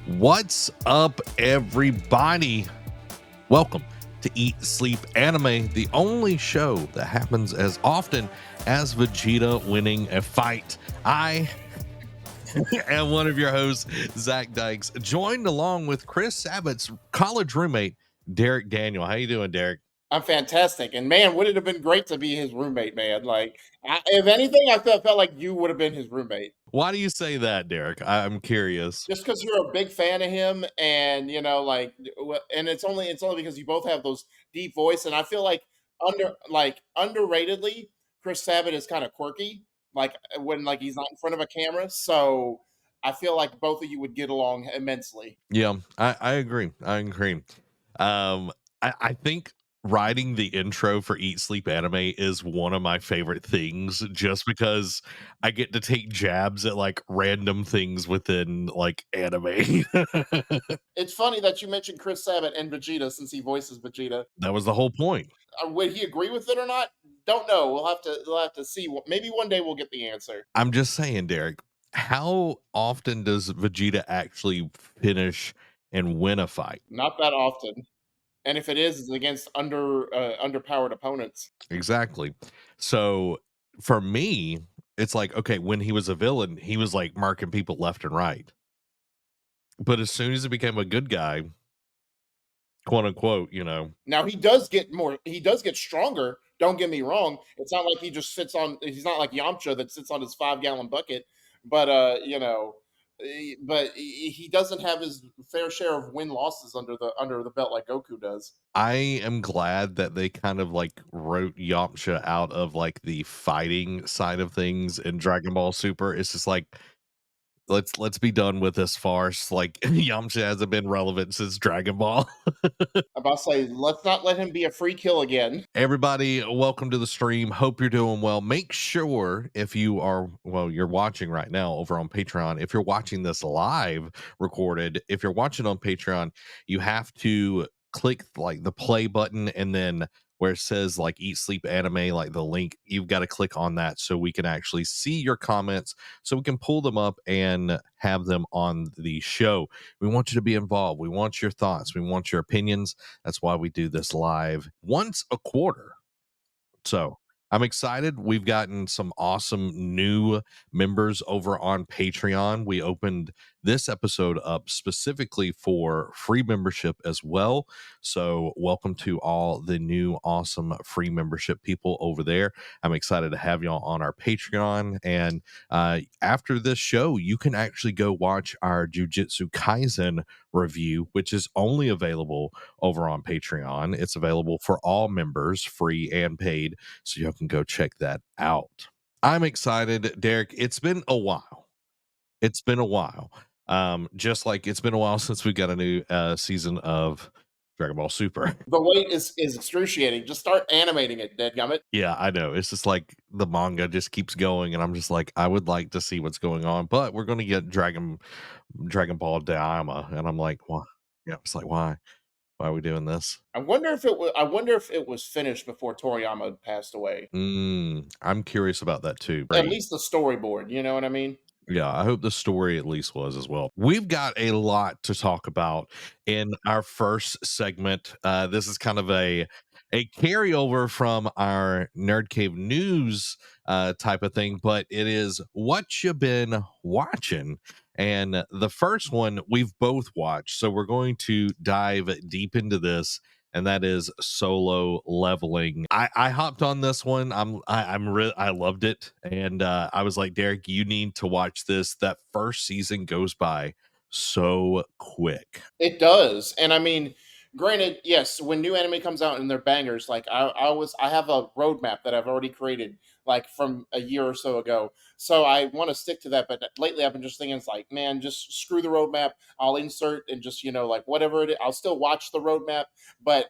What's up, everybody? Welcome to Eat Sleep Anime, the only show that happens as often as Vegeta winning a fight. I am one of your hosts, Zach Dykes, joined along with Chris Sabat's college roommate, Derek Daniel. How you doing, Derek? I'm fantastic, and man, would it have been great to be his roommate, man? Like, if anything, I felt like you would have been his roommate, Why do you say that, Derek? I'm curious. just because you're a big fan of him, and and it's only because you both have those deep voice, and I feel like underratedly, Chris Sabat is kind of quirky, when he's not in front of a camera. So I feel like both of you would get along immensely. Yeah, I agree. I agree. I think writing the intro for Eat Sleep Anime is one of my favorite things just because I get to take jabs at like random things within like anime. It's funny that you mentioned Chris Sabat and Vegeta since he voices Vegeta. That was the whole point. Would he agree with it or not? Don't know. We'll have to see. Maybe one day we'll get the answer. I'm just saying, Derek, how often does Vegeta actually finish and win a fight? Not that often. And if it is, it's against underpowered opponents. Exactly. So for me, it's like, okay, when he was a villain, he was like marking people left and right. But as soon as he became a good guy, quote unquote, Now he does get stronger. Don't get me wrong. It's not like he just sits on he's not like Yamcha that sits on his 5 gallon bucket, but he doesn't have his fair share of win losses under the belt like Goku does. I am glad that they kind of like wrote Yamcha out of like the fighting side of things in Dragon Ball Super. It's just like let's be done with this farce. Like Yamcha hasn't been relevant since Dragon Ball. I'm about to say, let's not let him be a free kill again. Everybody, welcome to the stream. Hope you're doing well. Make sure if you are, well, you're watching right now over on Patreon. If you're watching this live recorded, if you're watching on Patreon, you have to click like the play button and then where it says like Eat Sleep Anime, like the link, you've got to click on that so we can actually see your comments, so we can pull them up and have them on the show. We want you to be involved. We want your thoughts. We want your opinions. That's why we do this live once a quarter. So I'm excited. We've gotten some awesome new members over on Patreon. We opened this episode up specifically for free membership as well. So, welcome to all the new awesome free membership people over there. I'm excited to have y'all on our Patreon. And after this show, you can actually go watch our Jujutsu Kaisen review, which is only available over on Patreon. It's available for all members, free and paid, so y'all can go check that out. I'm excited, Derek. It's been a while. It's been a while. Just like it's been a while since we got a new season of Dragon Ball Super. The wait is excruciating. Just start animating it, dadgummit. Yeah, I know. It's just like the manga just keeps going, and I'm just like, I would like to see what's going on, but we're gonna get Dragon Ball Daima, and I'm like, why? Yeah, it's like why? Why are we doing this? I wonder if it was finished before Toriyama passed away. I'm curious about that too. At Great. least the storyboard, you know what I mean? Yeah, I hope the story at least was as well. We've got a lot to talk about in our first segment. This is kind of a carryover from our Nerd Cave news type of thing, but it is what you been watching. And the first one we've both watched, so we're going to dive deep into this, and that is Solo Leveling. I hopped on this one. I loved it, and I was like, Derek, you need to watch this. That first season goes by so quick. It does, and I mean, granted, yes, when new anime comes out and they're bangers, like I have a roadmap that I've already created, like from a year or so ago. So I want to stick to that. But lately, I've been just thinking, it's like, man, just screw the roadmap. I'll insert and just like whatever it is, I'll still watch the roadmap, but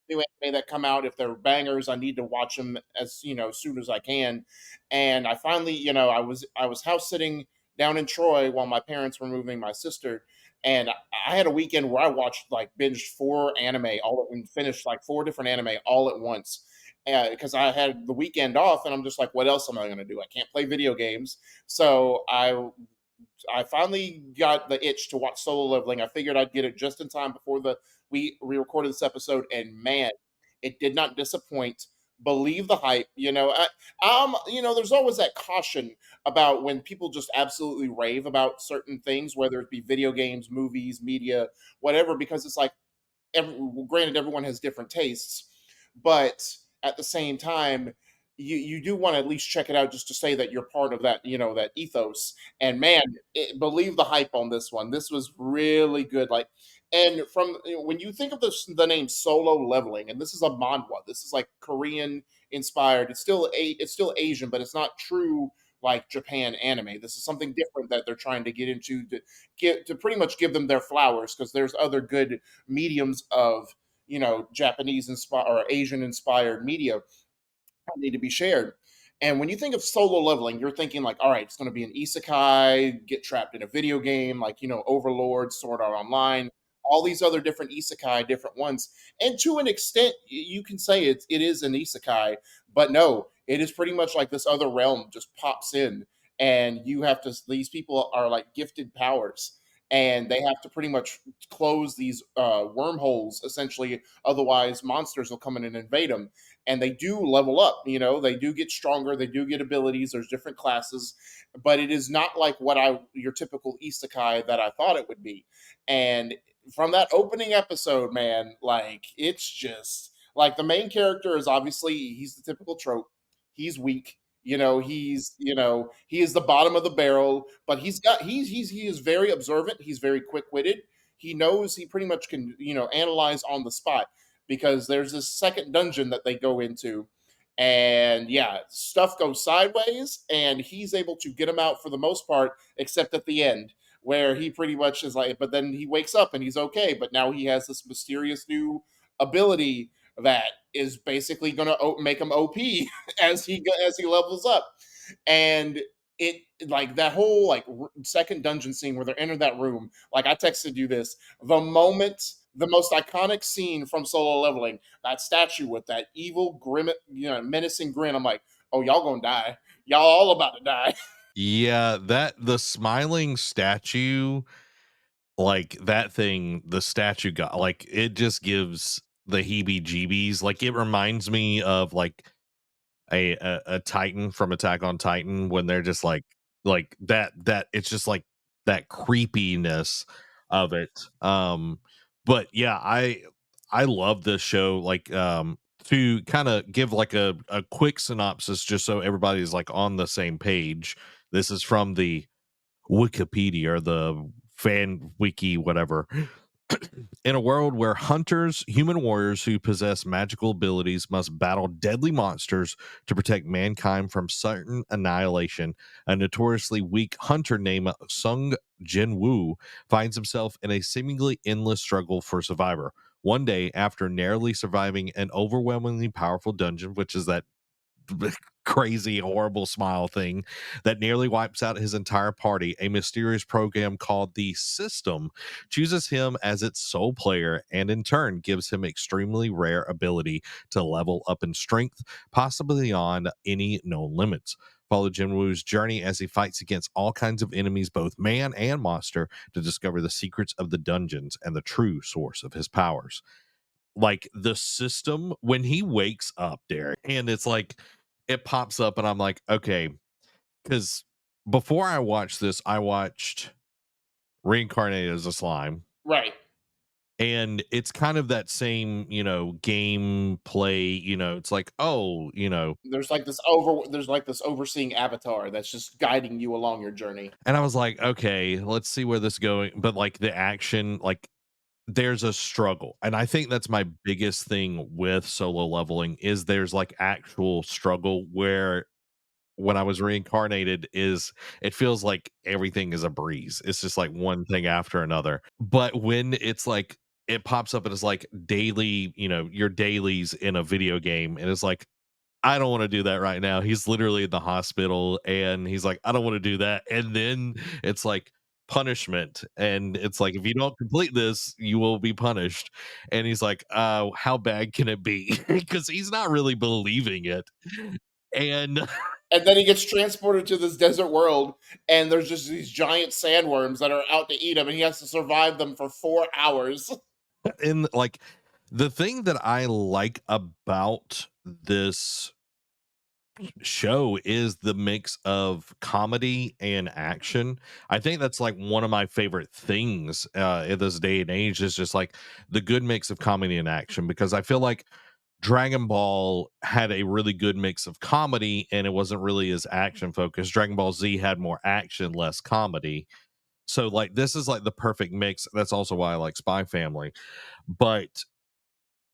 new anime that come out, if they're bangers, I need to watch them as soon as I can. And I finally, I was house sitting down in Troy while my parents were moving my sister, and I had a weekend where I watched like binged four anime all and finished like four different anime all at once. Because I had the weekend off, and I'm just like, what else am I going to do? I can't play video games, so I I finally got the itch to watch Solo Leveling. I figured I'd get it just in time before the we recorded this episode, and man, it did not disappoint. Believe the hype. There's always that caution about when people just absolutely rave about certain things, whether it be video games, movies, media, whatever, because it's like granted everyone has different tastes, but at the same time you do want to at least check it out just to say that you're part of that, that ethos. And man, believe the hype on this one. This was really good. Like, and when you think of the name Solo Leveling, and this is a manhwa, this is like Korean inspired. It's still Asian, but it's not true like Japan anime. This is something different that they're trying to get into, to pretty much give them their flowers, because there's other good mediums of, Japanese inspired or Asian inspired media need to be shared. And when you think of Solo Leveling, you're thinking like, all right, it's going to be an isekai, get trapped in a video game, like, Overlord, Sword Art Online, all these other different isekai, different ones. And to an extent, you can say it is an isekai, but no, it is pretty much like this other realm just pops in, and you have to. These people are like gifted powers, and they have to pretty much close these wormholes essentially. Otherwise, monsters will come in and invade them, and they do level up. They do get stronger, they do get abilities, there's different classes, but it is not like your typical isekai that I thought it would be. And from that opening episode, man, like, it's just like the main character is obviously, he's the typical trope. He's weak. He is the bottom of the barrel, but he is very observant, he's very quick-witted. He knows he pretty much can, analyze on the spot, because there's this second dungeon that they go into, and yeah, stuff goes sideways, and he's able to get him out for the most part, except at the end, where he pretty much is like, but then he wakes up and he's okay, but now he has this mysterious new ability that is basically going to make him OP as he levels up. And it, like, that whole like second dungeon scene where they're in that room, like, I texted you this, the most iconic scene from Solo Leveling, that statue with that evil grim, menacing grin. I'm like, oh, y'all gonna die, y'all all about to die. Yeah, that the smiling statue, like that thing, the statue got like it just gives the heebie-jeebies. Like it reminds me of like a Titan from Attack on Titan when they're just like that it's just like that creepiness of it. But yeah, I love this show. Like to kind of give like a quick synopsis just so everybody's like on the same page. This is from the Wikipedia or the fan wiki, whatever. In a world where hunters, human warriors who possess magical abilities, must battle deadly monsters to protect mankind from certain annihilation, a notoriously weak hunter named Sung Jinwoo finds himself in a seemingly endless struggle for survivor. One day, after narrowly surviving an overwhelmingly powerful dungeon, which is that crazy, horrible smile thing that nearly wipes out his entire party, a mysterious program called the System chooses him as its sole player and in turn gives him extremely rare ability to level up in strength, possibly beyond any known limits. Follow Jinwoo's journey as he fights against all kinds of enemies, both man and monster, to discover the secrets of the dungeons and the true source of his powers. Like the system, when he wakes up, Derek, and it's like it pops up, and I'm like, okay, because before I watched this, I watched Reincarnated as a Slime, Right. and it's kind of that same, gameplay. It's like, oh, There's like this overseeing avatar that's just guiding you along your journey. and I was like, okay, let's see where this is going. But like the action, like there's a struggle, and I think that's my biggest thing with Solo Leveling is there's like actual struggle where when I was reincarnated is it feels like everything is a breeze. It's just like one thing after another. But when it's like it pops up and it's like daily, your dailies in a video game, and it's like, I don't want to do that right now. He's literally in the hospital and he's like, I don't want to do that. And then it's like punishment. And it's like, if you don't complete this, you will be punished. And he's like, how bad can it be? Because he's not really believing it. And And then he gets transported to this desert world, and there's just these giant sandworms that are out to eat him, and he has to survive them for 4 hours. And like the thing that I like about this show is the mix of comedy and action. I think that's like one of my favorite things in this day and age is just like the good mix of comedy and action, because I feel like Dragon Ball had a really good mix of comedy and it wasn't really as action focused. Dragon Ball Z had more action, less comedy. So like this is like the perfect mix. That's also why I like Spy Family. But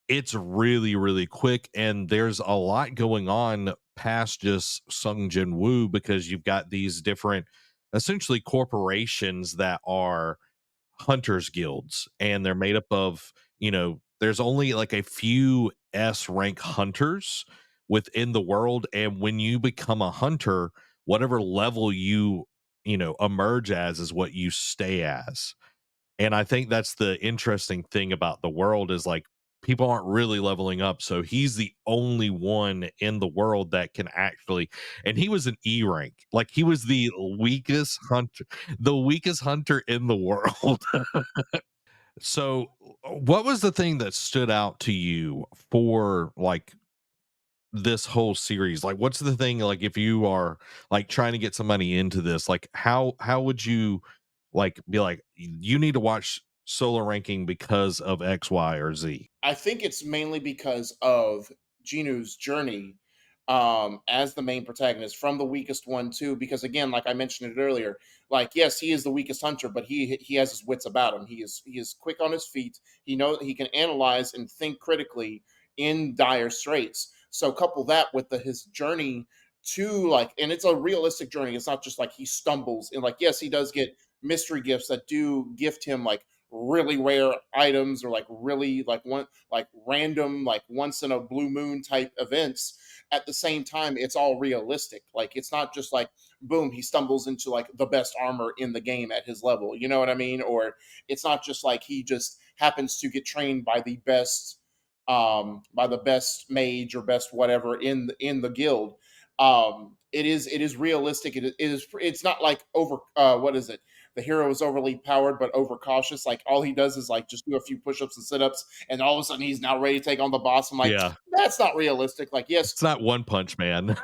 it's really, really quick, and there's a lot going on past just Sung Jin Woo, because you've got these different, essentially, corporations that are hunters guilds, and they're made up of, there's only like a few S rank hunters within the world, and when you become a hunter, whatever level you emerge as is what you stay as. And I think that's the interesting thing about the world is like people aren't really leveling up. So he's the only one in the world that can actually, and he was an E rank. Like he was the weakest hunter in the world. So what was the thing that stood out to you for like this whole series? Like what's the thing, like if you are like trying to get somebody into this, like how would you like be like you need to watch Solar Ranking because of X, Y, or Z? I think it's mainly because of Jinu's journey as the main protagonist from the weakest one too. Because again, like I mentioned it earlier, like yes, he is the weakest hunter, but he has his wits about him. He is quick on his feet. He can analyze and think critically in dire straits. So couple that with his journey to like, and it's a realistic journey. It's not just like he stumbles and like yes, he does get mystery gifts that do gift him like really rare items or like really like random like once in a blue moon type events. At the same time, it's all realistic. Like it's not just like boom, he stumbles into like the best armor in the game at his level, you know what I mean? Or it's not just like he just happens to get trained by the best mage or best whatever in the guild. It is realistic. It's not like over what is it, the hero is overly powered but overcautious. Like all he does is like just do a few push-ups and sit-ups, and all of a sudden he's now ready to take on the boss. I'm like, Yeah, that's not realistic. Like, yes, it's not One Punch Man.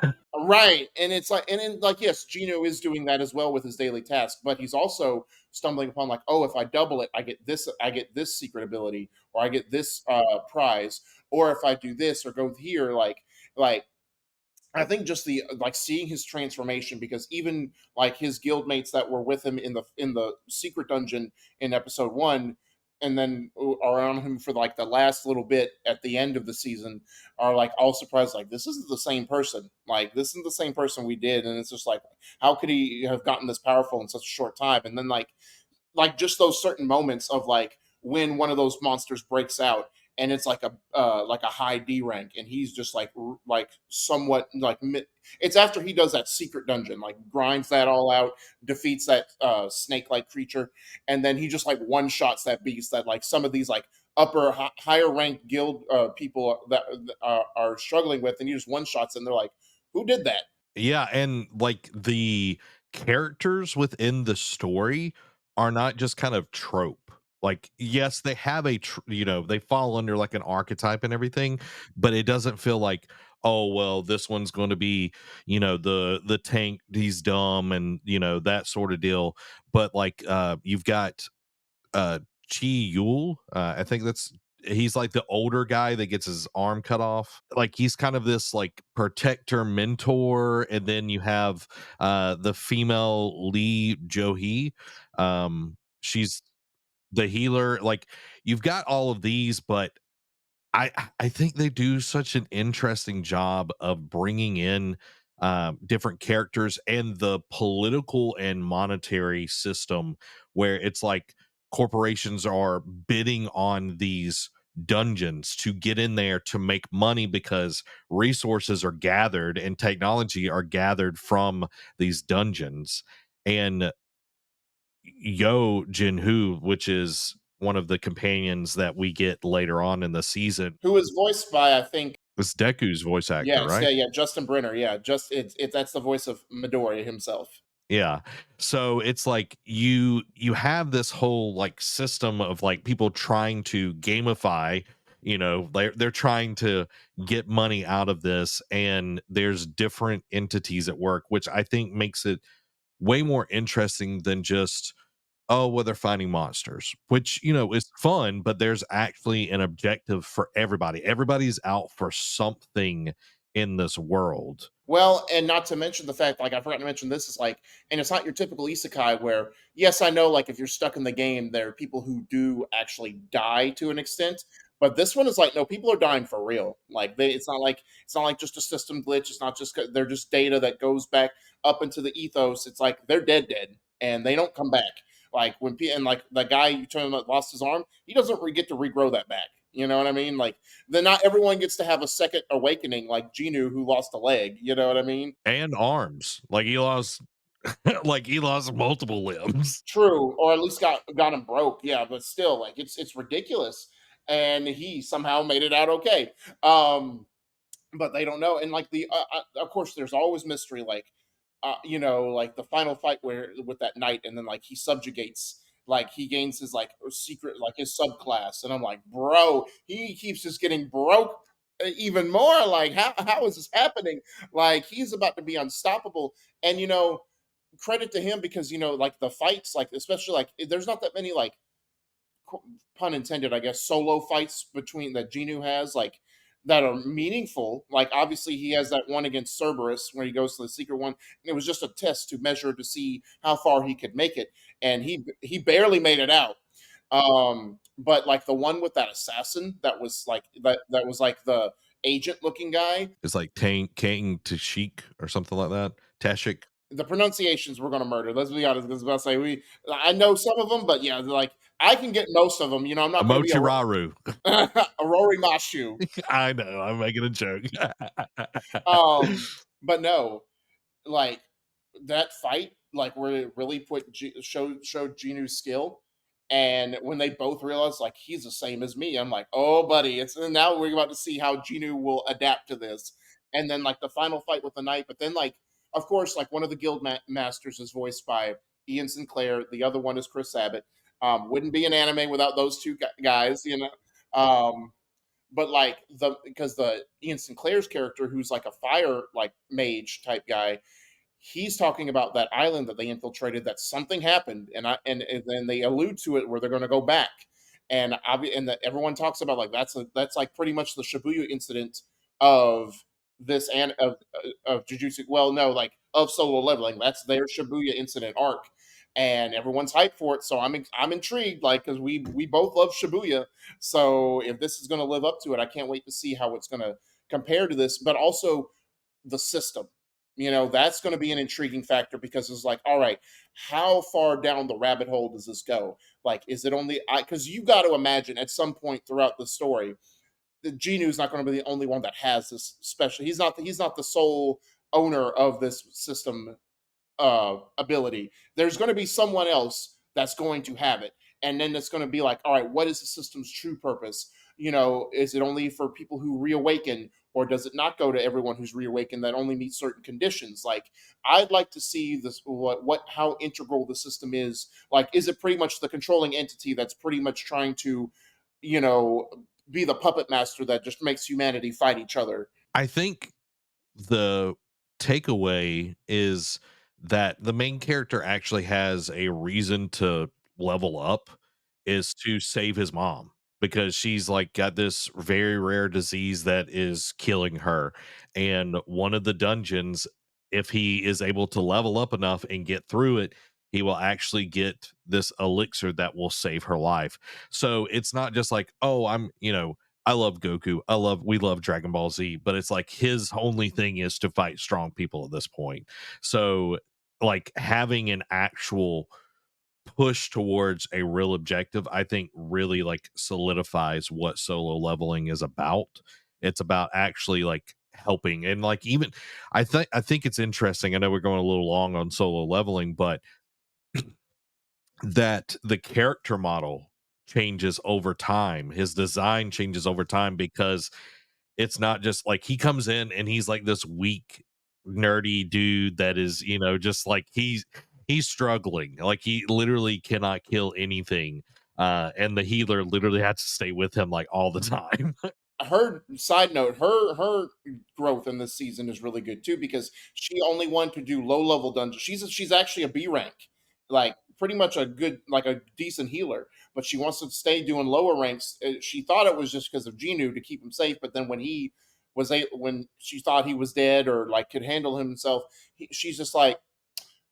right. And it's like, and then like, yes, Gino is doing that as well with his daily task, but he's also stumbling upon like, oh, if I double it, I get this secret ability, or I get this prize, or if I do this or go here, like I think just the like seeing his transformation, because even like his guildmates that were with him in the secret dungeon in episode one, and then are on him for like the last little bit at the end of the season, are like all surprised, like this isn't the same person. Like this isn't the same person we did, and it's just like how could he have gotten this powerful in such a short time? And then like just those certain moments of like when one of those monsters breaks out and it's like a high D rank, and he's just like somewhat like it's after he does that secret dungeon, like grinds that all out, defeats that snake like creature, and then he just like one shots that beast that like some of these like higher ranked guild people that are struggling with, and he just one shots and they're like, who did that? Yeah, and like the characters within the story are not just kind of trope. Like, yes, they have they fall under like an archetype and everything, but it doesn't feel like, oh well, this one's going to be, the tank, he's dumb, and that sort of deal. But like, you've got Chi Yule. I think he's like the older guy that gets his arm cut off. Like he's kind of this like protector mentor, and then you have the female Lee Johi. She's the healer. Like you've got all of these, but I think they do such an interesting job of bringing in different characters and the political and monetary system, where it's like corporations are bidding on these dungeons to get in there to make money, because resources are gathered and technology are gathered from these dungeons. And Yo Jinhu, which is one of the companions that we get later on in the season. Who is voiced by, I think, It's Deku's voice actor, Yes, yeah, right? yeah, Justin Brenner, yeah, just it's that's the voice of Midoriya himself. Yeah. So it's like you have this whole like system of like people trying to gamify, they're trying to get money out of this, and there's different entities at work, which I think makes it way more interesting than just, oh, well, they're fighting monsters, which, is fun, but there's actually an objective for everybody. Everybody's out for something in this world. Well, and not to mention the fact, like I forgot to mention this is like, and it's not your typical isekai where, yes, I know, like if you're stuck in the game, there are people who do actually die to an extent, but this one is like, no, people are dying for real. Like it's not like just a system glitch. It's not just they're just data that goes back up into the ethos. It's like they're dead, and they don't come back. Like and like the guy you told him that lost his arm, he doesn't get to regrow that back. You know what I mean? Like then not everyone gets to have a second awakening like Genu who lost a leg. You know what I mean? And arms. Like he lost like he lost multiple limbs. True, or at least got him broke. Yeah, but still, like it's ridiculous, and he somehow made it out okay. But they don't know, and like of course, there's always mystery. Like, like the final fight where with that knight, and then like he subjugates. Like he gains his like secret, like his subclass, and I'm like, bro, he keeps just getting broke even more. Like, how is this happening? Like he's about to be unstoppable, and credit to him because like the fights, like especially like there's not that many like pun intended, I guess, solo fights between that Genu has, like that are meaningful. Like obviously he has that one against Cerberus where he goes to the secret one, and it was just a test to measure to see how far he could make it, and he barely made it out. But like the one with that assassin that was like that was like the agent looking guy. It's like Kang Tashik or something like that. Tashik. The pronunciations we're gonna murder. Let's be honest. I was about to say I know some of them, but yeah, like I can get most of them. I'm not gonna be Amochiraru. a Rory Mashu. I know, I'm making a joke. But no, like that fight, like where it really showed Genu's skill, and when they both realized like he's the same as me, I'm like, oh buddy, it's and now we're about to see how Genu will adapt to this, and then like the final fight with the knight, but then like of course like one of the guild masters is voiced by Ian Sinclair, the other one is Chris Sabat. Wouldn't be an anime without those two guys, but like because the Ian Sinclair's character, who's like a fire like mage type guy, he's talking about that island that they infiltrated. That something happened, and then they allude to it where they're going to go back, and that everyone talks about like that's like pretty much the Shibuya incident of this and of Jujutsu. Well, no, like of Solo Leveling. That's their Shibuya incident arc, and everyone's hyped for it. So I'm intrigued, like because we both love Shibuya. So if this is going to live up to it, I can't wait to see how it's going to compare to this. But also the system. That's going to be an intriguing factor because it's like, all right, how far down the rabbit hole does this go? Like, is it only because you got to imagine at some point throughout the story, the Genu is not going to be the only one that has this special. He's not the sole owner of this system ability. There's going to be someone else that's going to have it. And then it's going to be like, all right, what is the system's true purpose? Is it only for people who reawaken, or does it not go to everyone who's reawakened that only meets certain conditions? Like, I'd like to see this, how integral the system is. Like, is it pretty much the controlling entity that's pretty much trying to, you know, be the puppet master that just makes humanity fight each other? I think the takeaway is that the main character actually has a reason to level up, is to save his mom, because she's like got this very rare disease that is killing her. And one of the dungeons, if he is able to level up enough and get through it, he will actually get this elixir that will save her life. So it's not just like, oh, I love Goku. We love Dragon Ball Z, but it's like his only thing is to fight strong people at this point. So like having an actual push towards a real objective, I think really like solidifies what solo leveling is about. It's about actually like helping, and like even I think it's interesting. I know we're going a little long on solo leveling, but that the character model changes over time. His design changes over time because it's not just like he comes in and he's like this weak, nerdy dude that is, just like he's struggling. Like he literally cannot kill anything. And the healer literally had to stay with him like all the time. Her side note, her growth in this season is really good too because she only wanted to do low level dungeons. She's actually a B rank, like pretty much a good like a decent healer, but she wants to stay doing lower ranks. She thought it was just because of Genu to keep him safe, but then when she thought he was dead or like could handle himself, she's just like,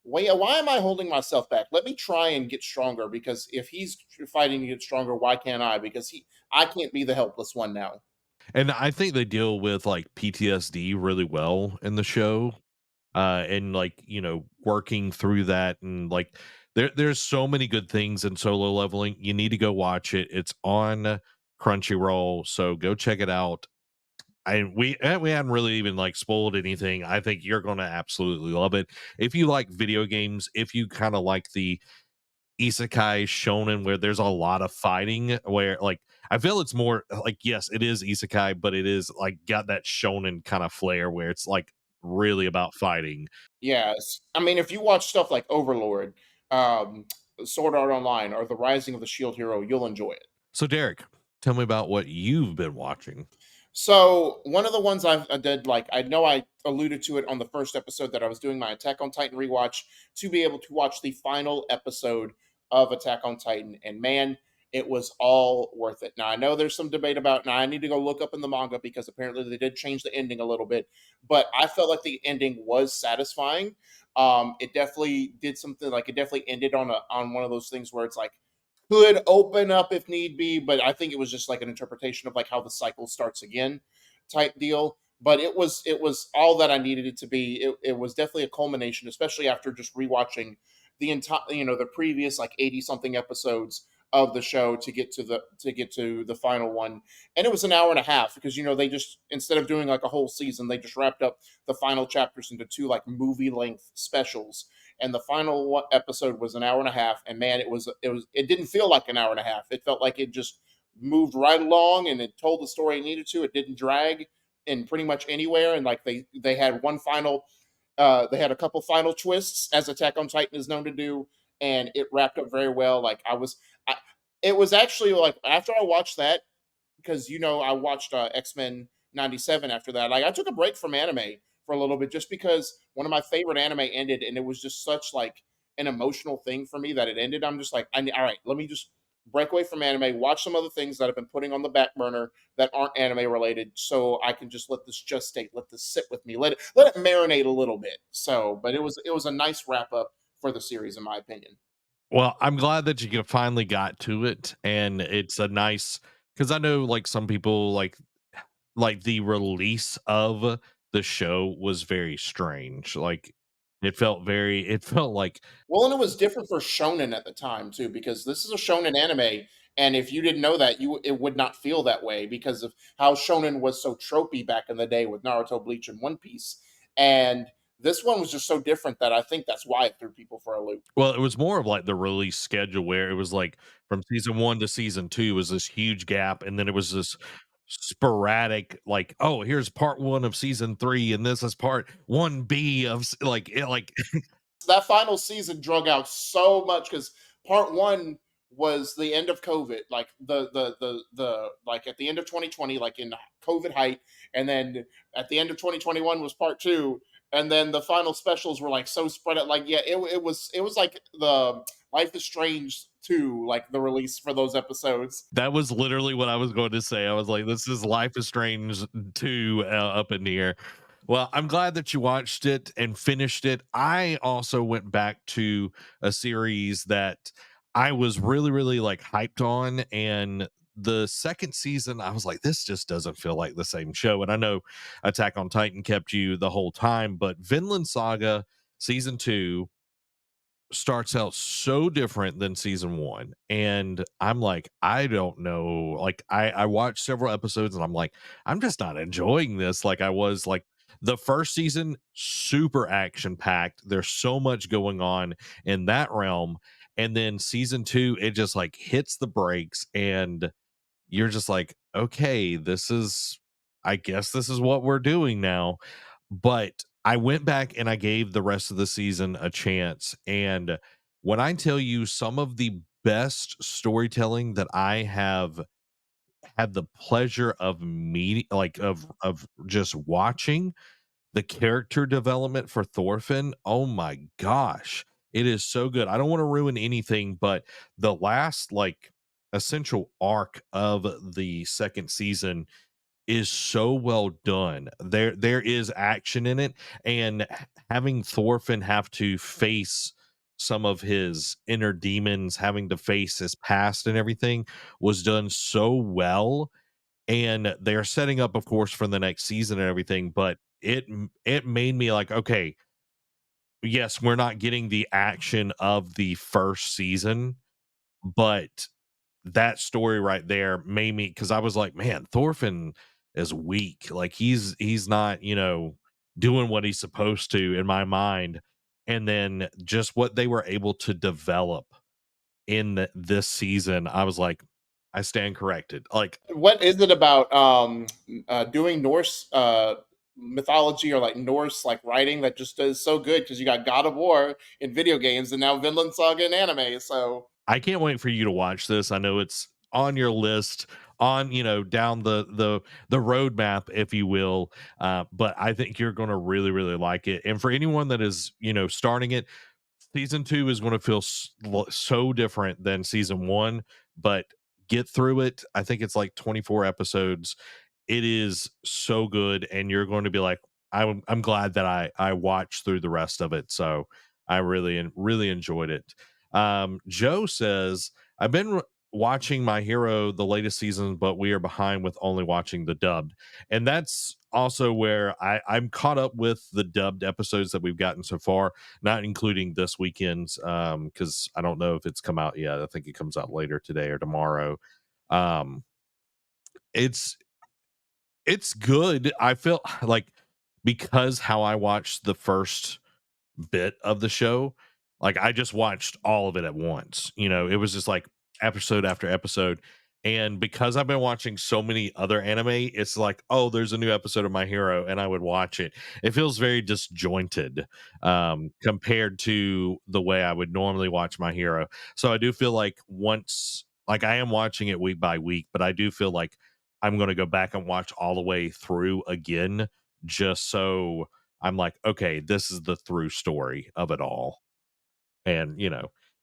wait, why am I holding myself back? Let me try and get stronger because if he's fighting to get stronger, why can't I? Because I can't be the helpless one now. And I think they deal with like PTSD really well in the show. And like, working through that, and like there's so many good things in Solo Leveling. You need to go watch it. It's on Crunchyroll, so go check it out. We haven't really even like spoiled anything. I think you're going to absolutely love it. If you like video games, if you kind of like the isekai shonen where there's a lot of fighting, where like I feel it's more like, yes, it is isekai, but it is like got that shonen kind of flair where it's like really about fighting. Yes. I mean, if you watch stuff like Overlord, um, Sword Art Online, or The Rising of the Shield Hero, you'll enjoy it. So Derek, tell me about what you've been watching. So one of the ones I did, like I know I alluded to it on the first episode that I was doing my Attack on Titan rewatch to be able to watch the final episode of Attack on Titan, and man, it was all worth it. Now I know there's some debate about. Now I need to go look up in the manga because apparently they did change the ending a little bit, but I felt like the ending was satisfying. It definitely did something like it definitely ended on one of those things where it's like could open up if need be, but I think it was just like an interpretation of like how the cycle starts again type deal. But it was all that I needed it to be. It was definitely a culmination, especially after just rewatching the entire the previous like 80 something episodes of the show to get to the final one. And it was an hour and a half because they just instead of doing like a whole season, they just wrapped up the final chapters into two like movie length specials, and the final episode was an hour and a half. And man, it didn't feel like an hour and a half. It felt like it just moved right along and it told the story it needed to. It didn't drag in pretty much anywhere. And like they had one final they had a couple final twists as Attack on Titan is known to do, and it wrapped up very well. It was actually like after I watched that, because I watched X-Men 97 after that. Like I took a break from anime for a little bit just because one of my favorite anime ended, and it was just such like an emotional thing for me that it ended. I'm just like, all right, let me just break away from anime, watch some other things that I've been putting on the back burner that aren't anime related, so I can just let this just stay, let this sit with me, let it marinate a little bit. So, but it was a nice wrap up for the series, in my opinion. Well, I'm glad that finally got to it, and it's a nice, because I know like some people like the release of the show was very strange. Like it felt like, Well, and it was different for shonen at the time too, because this is a shonen anime, and if you didn't know that, it would not feel that way because of how shonen was so tropey back in the day with Naruto, Bleach, and One Piece. And this one was just so different that I think that's why it threw people for a loop. well, it was more of like the release schedule where it was like from season 1 to season 2 was this huge gap, and then it was this sporadic like, oh, here's part 1 of season 3 and this is part 1B of like That final season drug out so much because part one was the end of COVID, like the like at the end of 2020, like in COVID height, and then at the end of 2021 was part two, and then the final specials were like so spread out. Like it was like the Life is Strange 2, like the release for those episodes. that was literally what I was going to say. I was like, this is Life is Strange 2 up in the air. Well, I'm glad that you watched it and finished it. I also went back to a series that I was really, really like hyped on. And the second season, I was like, this just doesn't feel like the same show. And I know Attack on Titan kept you the whole time, but Vinland Saga season 2 starts out so different than season 1, and I'm like, I don't know, like I watched several episodes and I'm like, I'm just not enjoying this like I was like the first season. Super action packed, there's so much going on in that realm, and then season 2 it just like hits the brakes, and you're just like, okay, this is I guess this is what we're doing now. But I went back and I gave the rest of the season a chance. And when I tell you some of the best storytelling that I have had the pleasure of meeting, like of just watching, the character development for Thorfinn, oh my gosh, it is so good. I don't want to ruin anything, but the last like essential arc of the second season is so well done. There is action in it, and having Thorfinn have to face some of his inner demons, having to face his past and everything was done so well. And they're setting up, of course, for the next season and everything, but it made me like, okay, yes, we're not getting the action of the first season, but that story right there made me, because I was like, man, Thorfinn is weak. Like he's not, doing what he's supposed to in my mind. And then just what they were able to develop in this season, I was like, I stand corrected. Like What is it about doing Norse mythology or like Norse like writing that just is so good? Because you got God of War in video games and now Vinland Saga in anime. So I can't wait for you to watch this. I know it's on your list, on down the roadmap, if you will. But I think you're going to really really like it. And for anyone that is starting it, season two is going to feel so different than season one. But get through it. I think it's like 24 episodes. It is so good, and you're going to be like, I'm glad that I watched through the rest of it. So I really enjoyed it. Joe says, I've been watching My Hero the latest season, but we are behind with only watching the dubbed. And that's also where I'm caught up with the dubbed episodes that we've gotten so far, not including this weekend's, because I don't know if it's come out yet. I think it comes out later today or tomorrow. Um, it's it's good. I feel like, because how I watched the first bit of the show, like I just watched all of it at once. It was just like episode after episode. And because I've been watching so many other anime, it's like, oh, there's a new episode of My Hero, and I would watch it. It feels very disjointed, compared to the way I would normally watch My Hero. So I do feel like once, like I am watching it week by week, but I do feel like I'm going to go back and watch all the way through again, just so I'm like, okay, this is the through story of it all. And,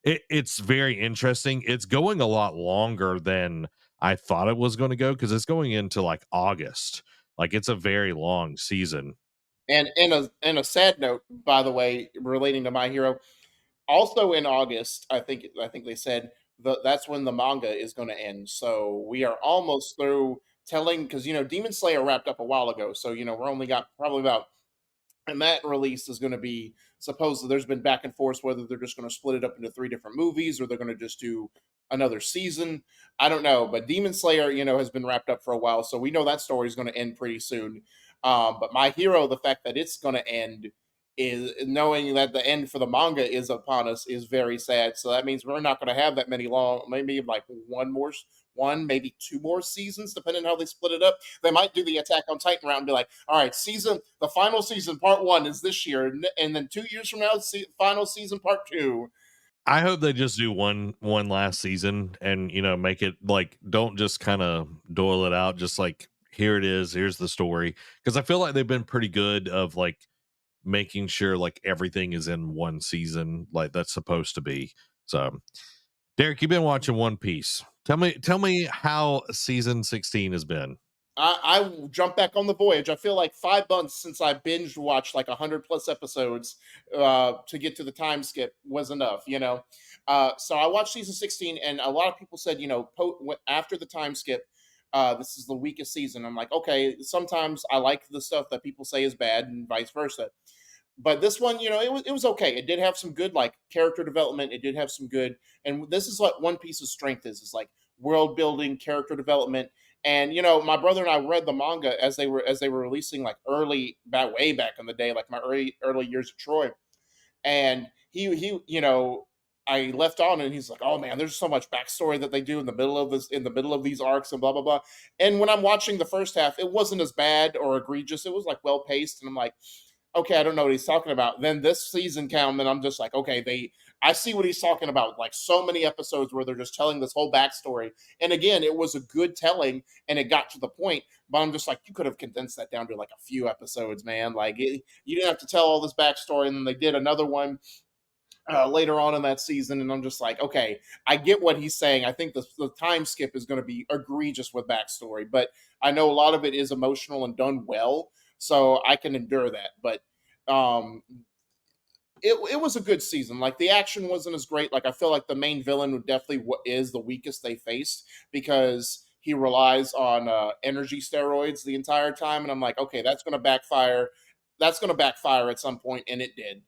it's very interesting. It's going a lot longer than I thought it was going to go, because it's going into like August. Like it's a very long season. and in a sad note, by the way, relating to My Hero, also in August, I think they said that's when the manga is going to end. So we are almost through telling because Demon Slayer wrapped up a while ago. So we're only got probably about and that release is going to be supposedly there's been back and forth whether they're just going to split it up into three different movies or they're going to just do another season. I don't know, but Demon Slayer, has been wrapped up for a while, so we know that story is going to end pretty soon. But My Hero, the fact that it's going to end is knowing that the end for the manga is upon us is very sad. So that means we're not going to have that many long, maybe like one, maybe two more seasons, depending on how they split it up. They might do the Attack on Titan route and be like, all right, the final season, part one is this year, and then 2 years from now, final season, part two. I hope they just do one last season, and make it like, don't just kind of dole it out, just like, here it is, here's the story. Because I feel like they've been pretty good of like making sure like everything is in one season like that's supposed to be. So Derek, you've been watching One Piece. Tell me how season 16 has been. I will jump back on the voyage. I feel like 5 months since I binge watched like 100 plus episodes to get to the time skip was enough, So I watched season 16, and a lot of people said, after the time skip, this is the weakest season. I'm like, okay, sometimes I like the stuff that people say is bad, and vice versa. But this one, it was okay. It did have some good like character development. It did have some good, and this is what One Piece's strength is like world building, character development. And my brother and I read the manga as they were releasing like early back way back in the day, like my early years of Troy. And he I left on, and he's like, "Oh man, there's so much backstory that they do in the middle of this, in the middle of these arcs, and blah blah blah." And when I'm watching the first half, it wasn't as bad or egregious. It was like well paced, and I'm like, okay, I don't know what he's talking about. Then this season came, and I'm just like, okay, I see what he's talking about. Like so many episodes where they're just telling this whole backstory, and again, it was a good telling, and it got to the point. But I'm just like, you could have condensed that down to like a few episodes, man. Like you didn't have to tell all this backstory, and then they did another one later on in that season, and I'm just like, okay, I get what he's saying. I think the time skip is going to be egregious with backstory, but I know a lot of it is emotional and done well, so I can endure that. But um, it was a good season. Like the action wasn't as great. Like I feel like the main villain would definitely what is the weakest they faced because he relies on energy steroids the entire time, and I'm like, okay, that's going to backfire. That's going to backfire at some point, and it did.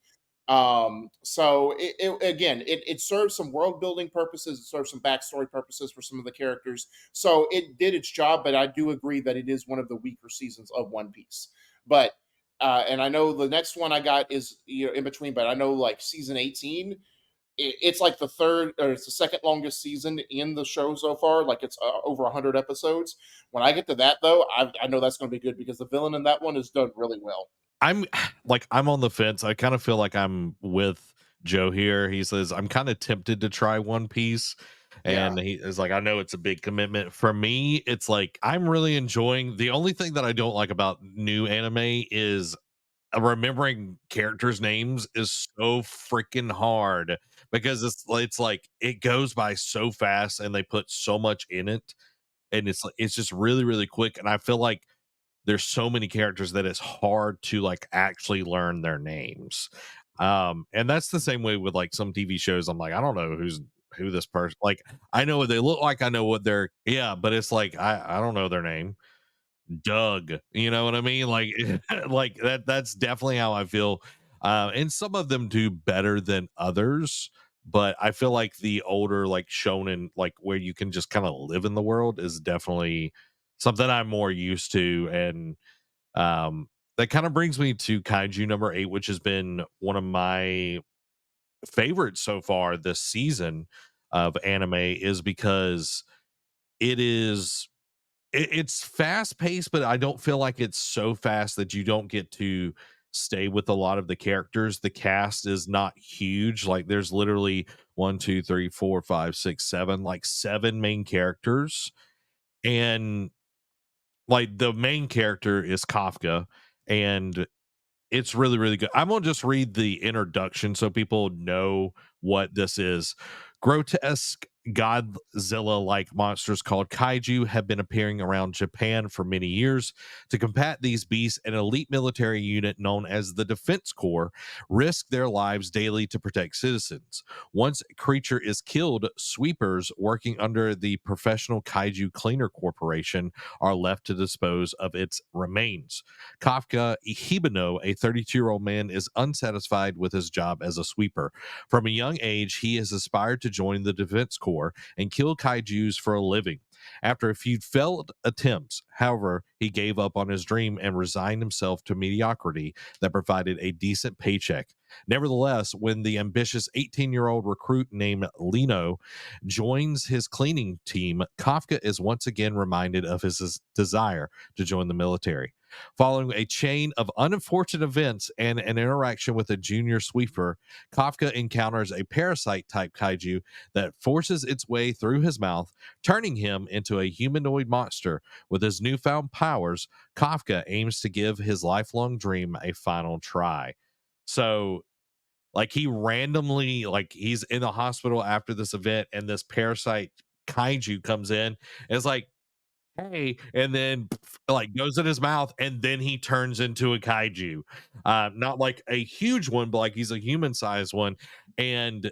So it serves some world building purposes, it serves some backstory purposes for some of the characters. So it did its job, but I do agree that it is one of the weaker seasons of One Piece. But and I know the next one I got is in between, but I know like season 18, it's like the third or it's the second longest season in the show so far. Like it's over 100 episodes. When I get to that though, I know that's going to be good because the villain in that one is done really well. I'm I'm on the fence. I kind of feel like I'm with Joe here. He says I'm kind of tempted to try One Piece. Yeah, And he is like, I know it's a big commitment. For me, it's like I'm really enjoying. The only thing that I don't like about new anime is remembering characters' names is so freaking hard because it's like it goes by so fast and they put so much in it, and it's just really really quick. And I feel like there's so many characters that it's hard to like actually learn their names. And that's the same way with like some TV shows. I'm like, I don't know who this person, like I know what they look like, I know what they're, yeah, but it's like I don't know their name. Doug, you know what I mean? Like like that's definitely how I feel. And some of them do better than others, but I feel like the older like shonen, like where you can just kind of live in the world, is definitely something I'm more used to. And that kind of brings me to Kaiju number 8, which has been one of my favorites so far this season of anime, is because it is it's fast paced, but I don't feel like it's so fast that you don't get to stay with a lot of the characters. The cast is not huge. Like there's literally one, two, three, four, five, six, seven, like seven main characters. And like the main character is Kafka, and it's really, really good. I'm gonna just read the introduction so people know what this is. Grotesque Godzilla like monsters called kaiju have been appearing around Japan for many years. To combat these beasts, an elite military unit known as the Defense Corps risk their lives daily to protect citizens. Once a creature is killed, sweepers working under the Professional Kaiju Cleaner Corporation are left to dispose of its remains. Kafka Hibino, a 32-year-old man, is unsatisfied with his job as a sweeper. From a young age, he has aspired to join the Defense Corps and kill kaijus for a living. After a few failed attempts, however, he gave up on his dream and resigned himself to mediocrity that provided a decent paycheck. Nevertheless, when the ambitious 18-year-old recruit named Lino joins his cleaning team, Kafka is once again reminded of his desire to join the military. Following a chain of unfortunate events and an interaction with a junior sweeper, Kafka encounters a parasite type kaiju that forces its way through his mouth, turning him into a humanoid monster. With his newfound powers, Kafka aims to give his lifelong dream a final try. So, like, he randomly, like, he's in the hospital after this event, and this parasite kaiju comes in. And it's like, hey, and then like goes in his mouth, and then he turns into a kaiju. Not like a huge one, but like he's a human sized one. And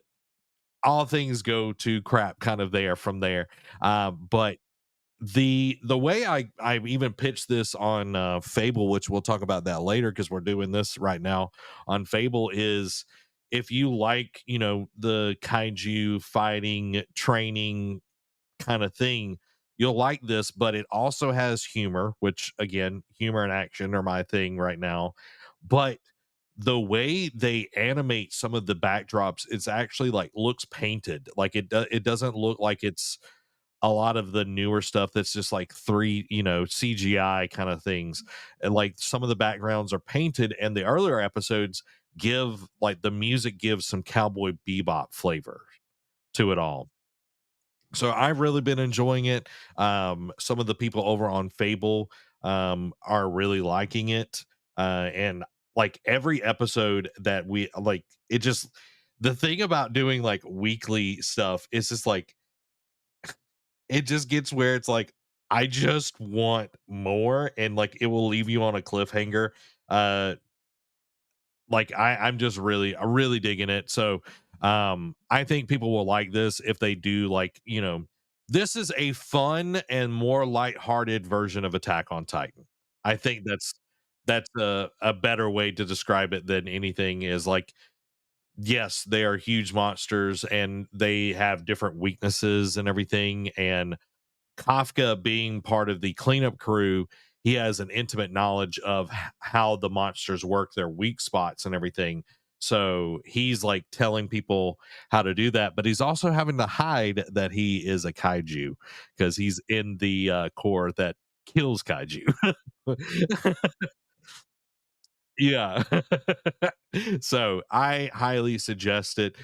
all things go to crap kind of there from there. But the way I even pitched this on Fable, which we'll talk about that later because we're doing this right now on Fable, is if you like, you know, the kaiju fighting training kind of thing, you'll like this. But it also has humor, which again, humor and action are my thing right now. But the way they animate some of the backdrops, it's actually like looks painted. Like it doesn't look like it's a lot of the newer stuff that's just like three, CGI kind of things. And like some of the backgrounds are painted, and the earlier episodes give like the music gives some cowboy bebop flavor to it all. So I've really been enjoying it. Some of the people over on Fable are really liking it. And like every episode that we like, it just the thing about doing like weekly stuff is just like it just gets where it's like I just want more, and like it will leave you on a cliffhanger. Uh like I'm just really digging it. So I think people will like this if they do like, this is a fun and more lighthearted version of Attack on Titan. I think that's a better way to describe it than anything is like, yes, they are huge monsters and they have different weaknesses and everything. And Kafka being part of the cleanup crew, he has an intimate knowledge of how the monsters work, their weak spots and everything. So he's like telling people how to do that, but he's also having to hide that he is a kaiju because he's in the core that kills kaiju. Yeah. So I highly suggest it.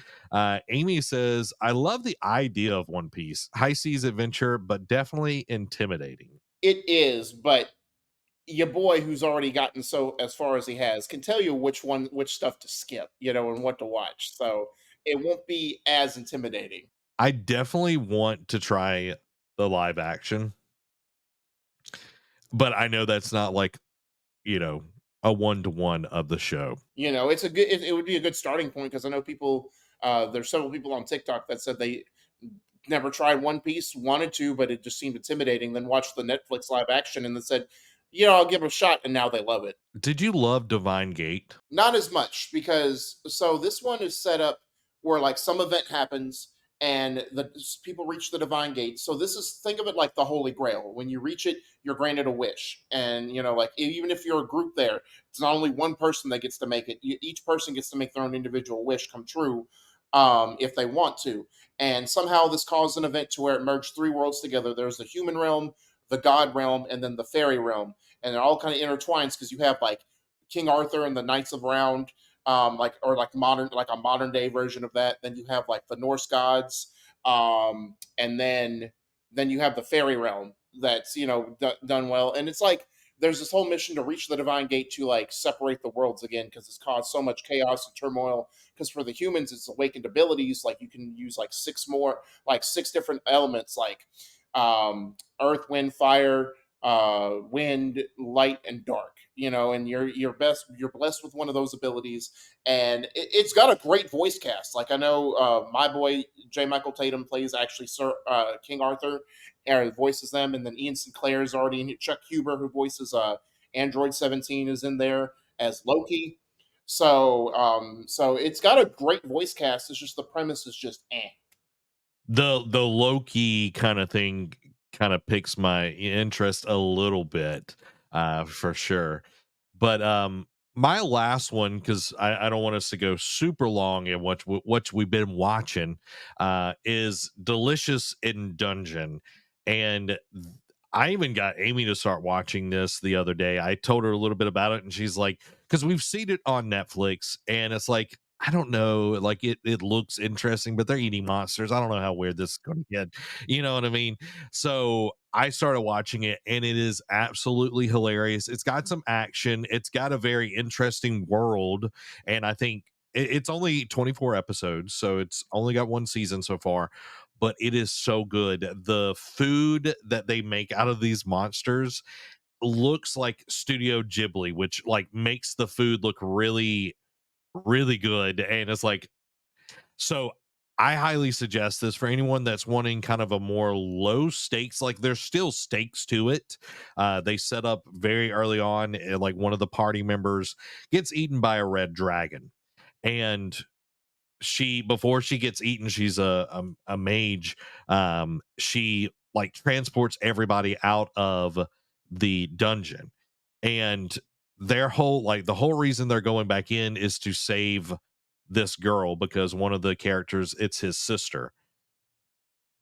Amy says, I love the idea of One Piece. High seas adventure, but definitely intimidating. It is, but your boy who's already gotten so as far as he has can tell you which stuff to skip, and what to watch. So it won't be as intimidating. I definitely want to try the live action, but I know that's not like, you know, a one to one of the show. It's a good it would be a good starting point because I know people there's several people on TikTok that said they never tried One Piece, wanted to, but it just seemed intimidating, then watched the Netflix live action and then said, I'll give it a shot, and now they love it. Did you love Divine Gate? Not as much because this one is set up where like some event happens and people reach the divine gate. So this is think of it like the Holy Grail. When you reach it, you're granted a wish, and like even if you're a group there, it's not only one person that gets to make it. Each person gets to make their own individual wish come true, if they want to. And somehow this caused an event to where it merged three worlds together. There's the human realm, the god realm, and then the fairy realm, and it all kind of intertwines because you have like King Arthur and the Knights of Round, like modern, like a modern day version of that. Then you have like the Norse gods, and then you have the fairy realm that's done well. And it's like there's this whole mission to reach the divine gate to like separate the worlds again because it's caused so much chaos and turmoil. Because for the humans, it's awakened abilities like you can use like six different elements like earth, wind, fire, wind, light, and dark. And you're blessed with one of those abilities, and it's got a great voice cast. Like I know my boy J. Michael Tatum plays actually Sir King Arthur, and voices them, and then Ian Sinclair is already in it. Chuck Huber, who voices Android 17, is in there as Loki. So it's got a great voice cast. It's just the premise is just eh. The Loki kind of thing kind of piques my interest a little bit, for sure. But my last one, because I don't want us to go super long in what we've been watching, is Delicious in Dungeon. And I even got Amy to start watching this the other day. I told her a little bit about it, and she's like, because we've seen it on Netflix, and it's like, I don't know, like it looks interesting, but they're eating monsters. I don't know how weird this is going to get. You know what I mean? So I started watching it, and it is absolutely hilarious. It's got some action. It's got a very interesting world, and I think it's only 24 episodes, so it's only got one season so far. But it is so good. The food that they make out of these monsters looks like Studio Ghibli, which like makes the food look really good. And it's like, so I highly suggest this for anyone that's wanting kind of a more low stakes. Like there's still stakes to it. They set up very early on, like one of the party members gets eaten by a red dragon, and she before she gets eaten, she's a mage. She like transports everybody out of the dungeon, and their whole like the whole reason they're going back in is to save this girl because one of the characters, it's his sister.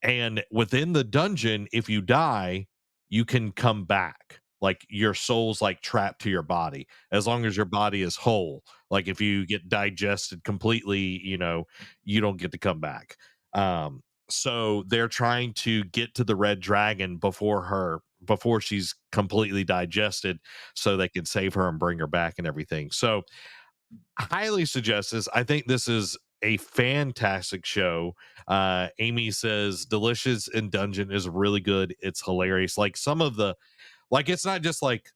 And within the dungeon, if you die, you can come back. Like your soul's like trapped to your body as long as your body is whole. Like if you get digested completely, you don't get to come back. So they're trying to get to the red dragon before she's completely digested so they can save her and bring her back and everything. So highly suggest this. I think this is a fantastic show. Amy says Delicious in Dungeon is really good. It's hilarious. Like some of the like it's not just like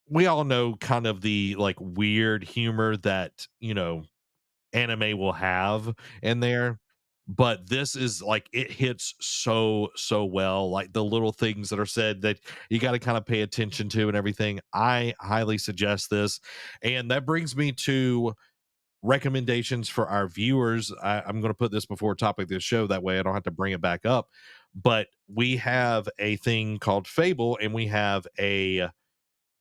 we all know kind of the like weird humor that, anime will have in there. But this is like it hits so well. Like the little things that are said that you got to kind of pay attention to and everything. I highly suggest this. And that brings me to recommendations for our viewers. I'm going to put this before topic of the show. That way I don't have to bring it back up. But we have a thing called Fable and we have a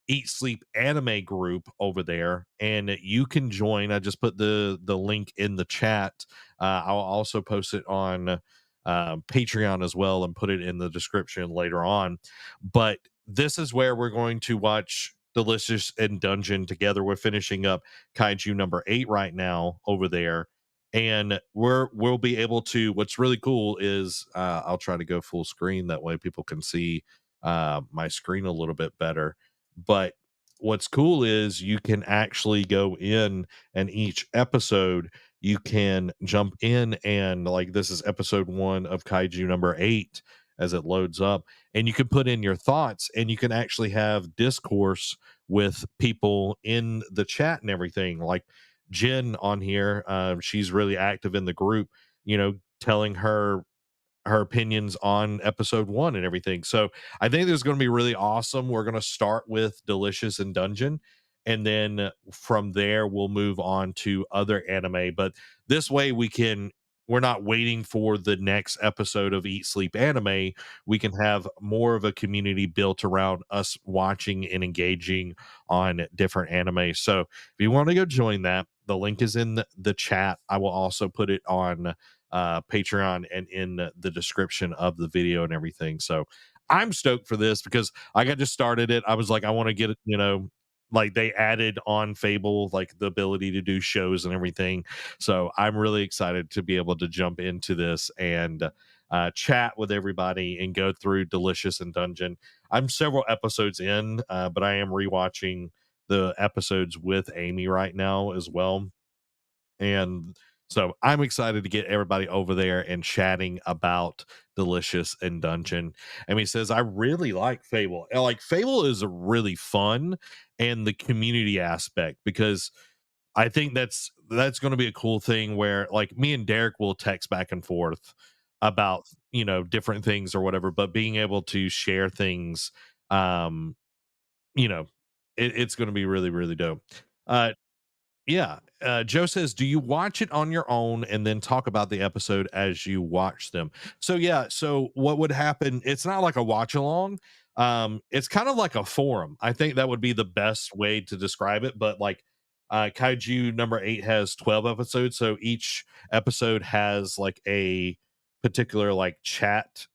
Eat Sleep anime group over there, and you can join. I just put the link in the chat. I'll also post it on Patreon as well and put it in the description later on. But this is where we're going to watch Delicious and Dungeon together. We're finishing up Kaiju number 8 right now over there. And we'll be able to. What's really cool is I'll try to go full screen that way people can see my screen a little bit better, but what's cool is you can actually go in and each episode you can jump in and like this is episode 1 of Kaiju number 8 as it loads up, and you can put in your thoughts and you can actually have discourse with people in the chat and everything. Like Jen on here, she's really active in the group, telling her opinions on episode 1 and everything. So I think this is going to be really awesome. We're going to start with Delicious and Dungeon. And then from there, we'll move on to other anime. But this way, we're not waiting for the next episode of Eat Sleep Anime. We can have more of a community built around us watching and engaging on different anime. So if you want to go join that, the link is in the chat. I will also put it on Patreon and in the description of the video and everything. So I'm stoked for this because like I just started it. I was like, I want to get it, like they added on Fable, like the ability to do shows and everything. So I'm really excited to be able to jump into this and chat with everybody and go through Delicious and Dungeon. I'm several episodes in, but I am rewatching the episodes with Amy right now as well, and so I'm excited to get everybody over there and chatting about Delicious and Dungeon. And he says, I really like Fable. And like Fable is really fun and the community aspect, because I think that's going to be a cool thing where like me and Derek will text back and forth about, different things or whatever, but being able to share things, um, you know, it's going to be really, really dope. Uh, yeah. Joe says, do you watch it on your own and then talk about the episode as you watch them? So yeah, so what would happen, it's not like a watch along. It's kind of like a forum. I think that would be the best way to describe it. But like Kaiju number 8 has 12 episodes, so each episode has like a particular like chat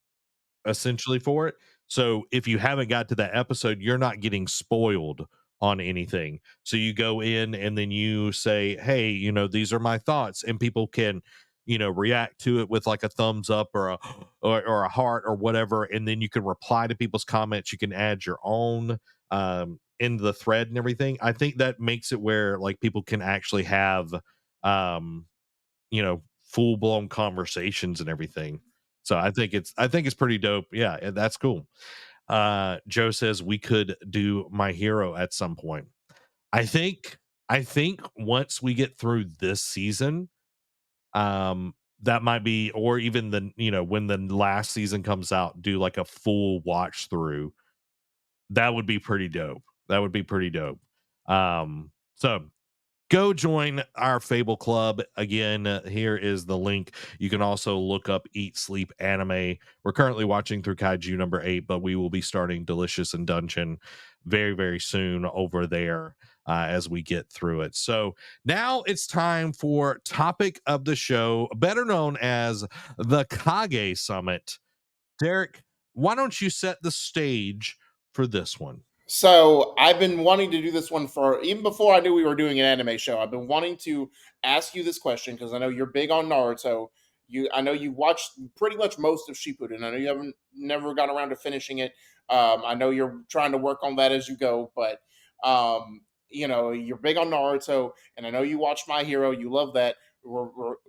essentially for it. So if you haven't got to that episode, you're not getting spoiled on anything. So you go in and then you say, "Hey, these are my thoughts," and people can, react to it with like a thumbs up or a or a heart or whatever, and then you can reply to people's comments. You can add your own into the thread and everything. I think that makes it where like people can actually have um full blown conversations and everything. So I think it's pretty dope. Yeah, and that's cool. Joe says we could do My Hero at some point. I think I think once we get through this season, that might be, or even when the last season comes out, do like a full watch through. That would be pretty dope. That would be pretty dope. So go join our Fable Club. Again, here is the link. You can also look up Eat Sleep Anime. We're currently watching through Kaiju number 8, but we will be starting Delicious and Dungeon very, very soon over there as we get through it. So now it's time for topic of the show, better known as the Kage Summit. Derek, why don't you set the stage for this one? So I've been wanting to do this one for even before I knew we were doing an anime show. I've been wanting to ask you this question because I know you're big on Naruto. I know you watched pretty much most of Shippuden. I know you haven't never got around to finishing it. I know you're trying to work on that as you go, but you're big on Naruto, and I know you watched My Hero. You love that.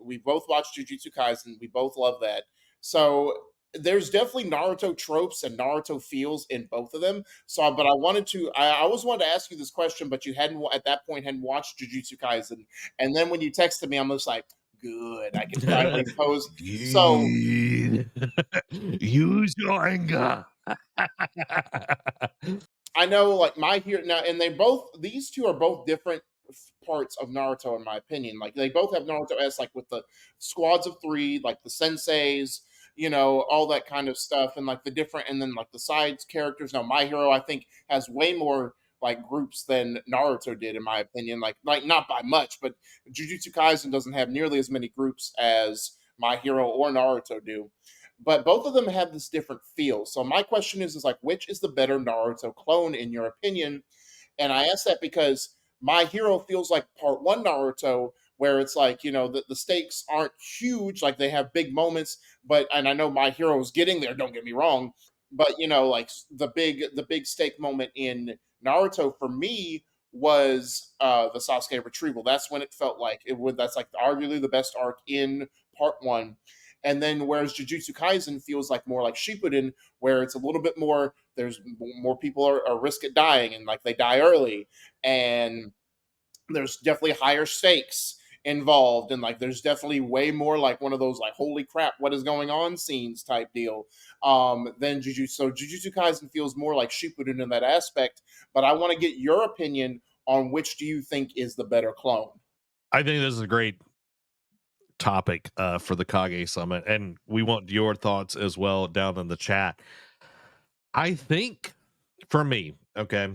We both watched Jujutsu Kaisen. We both love that. So there's definitely Naruto tropes and Naruto feels in both of them. So, but I wanted to, I always wanted to ask you this question, but you hadn't at that point hadn't watched Jujutsu Kaisen, and then when you texted me, I'm just like, good, I can finally pose. So Use your anger. I know, like my here now, and these two are both different parts of Naruto, in my opinion. Like they both have Naruto as like with the squads of three, like the senseis, all that kind of stuff, and like the different, and then like the sides characters. Now, My Hero, I think, has way more like groups than Naruto did, in my opinion. Like not by much, but Jujutsu Kaisen doesn't have nearly as many groups as My Hero or Naruto do, but both of them have this different feel. So my question is like, which is the better Naruto clone in your opinion? And I ask that because My Hero feels like part one Naruto, where it's like, the stakes aren't huge, like they have big moments, and I know My Hero is getting there, don't get me wrong, but like the big stake moment in Naruto for me was the Sasuke retrieval. That's when it felt like that's like arguably the best arc in part one. And then whereas Jujutsu Kaisen feels like more like Shippuden, where it's a little bit more, there's more people are risk at dying, and like they die early, and there's definitely higher stakes involved, and like there's definitely way more like one of those like holy crap what is going on scenes type deal than Jujutsu Kaisen feels more like Shippuden in that aspect. But I want to get your opinion on which do you think is the better clone. I think this is a great topic for the Kage Summit, and we want your thoughts as well down in the chat. I think for me, okay,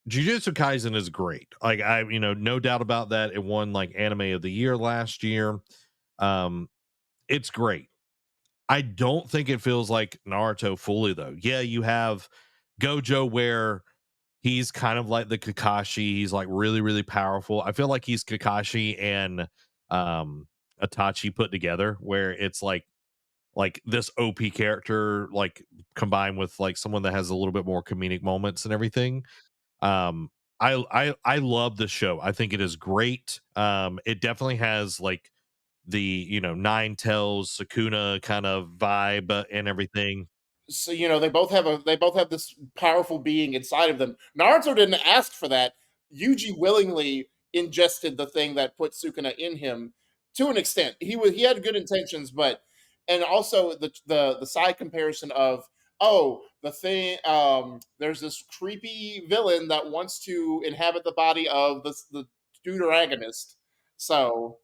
Jujutsu Kaisen is great. Like no doubt about that. It won like anime of the year last year. Um, it's great. I don't think it feels like Naruto fully though. Yeah, you have Gojo where he's kind of like the Kakashi. He's like really, really powerful. I feel like he's Kakashi and um Itachi put together, where it's like this OP character, like combined with like someone that has a little bit more comedic moments and everything. Um, I love the show. I think it is great. It definitely has like the Nine Tails Sakuna kind of vibe and everything. So they both have this powerful being inside of them. Naruto didn't ask for that. Yuji willingly ingested the thing that put Sukuna in him to an extent. He had good intentions, but and also the side comparison of, oh, the thing, there's this creepy villain that wants to inhabit the body of the deuteragonist. So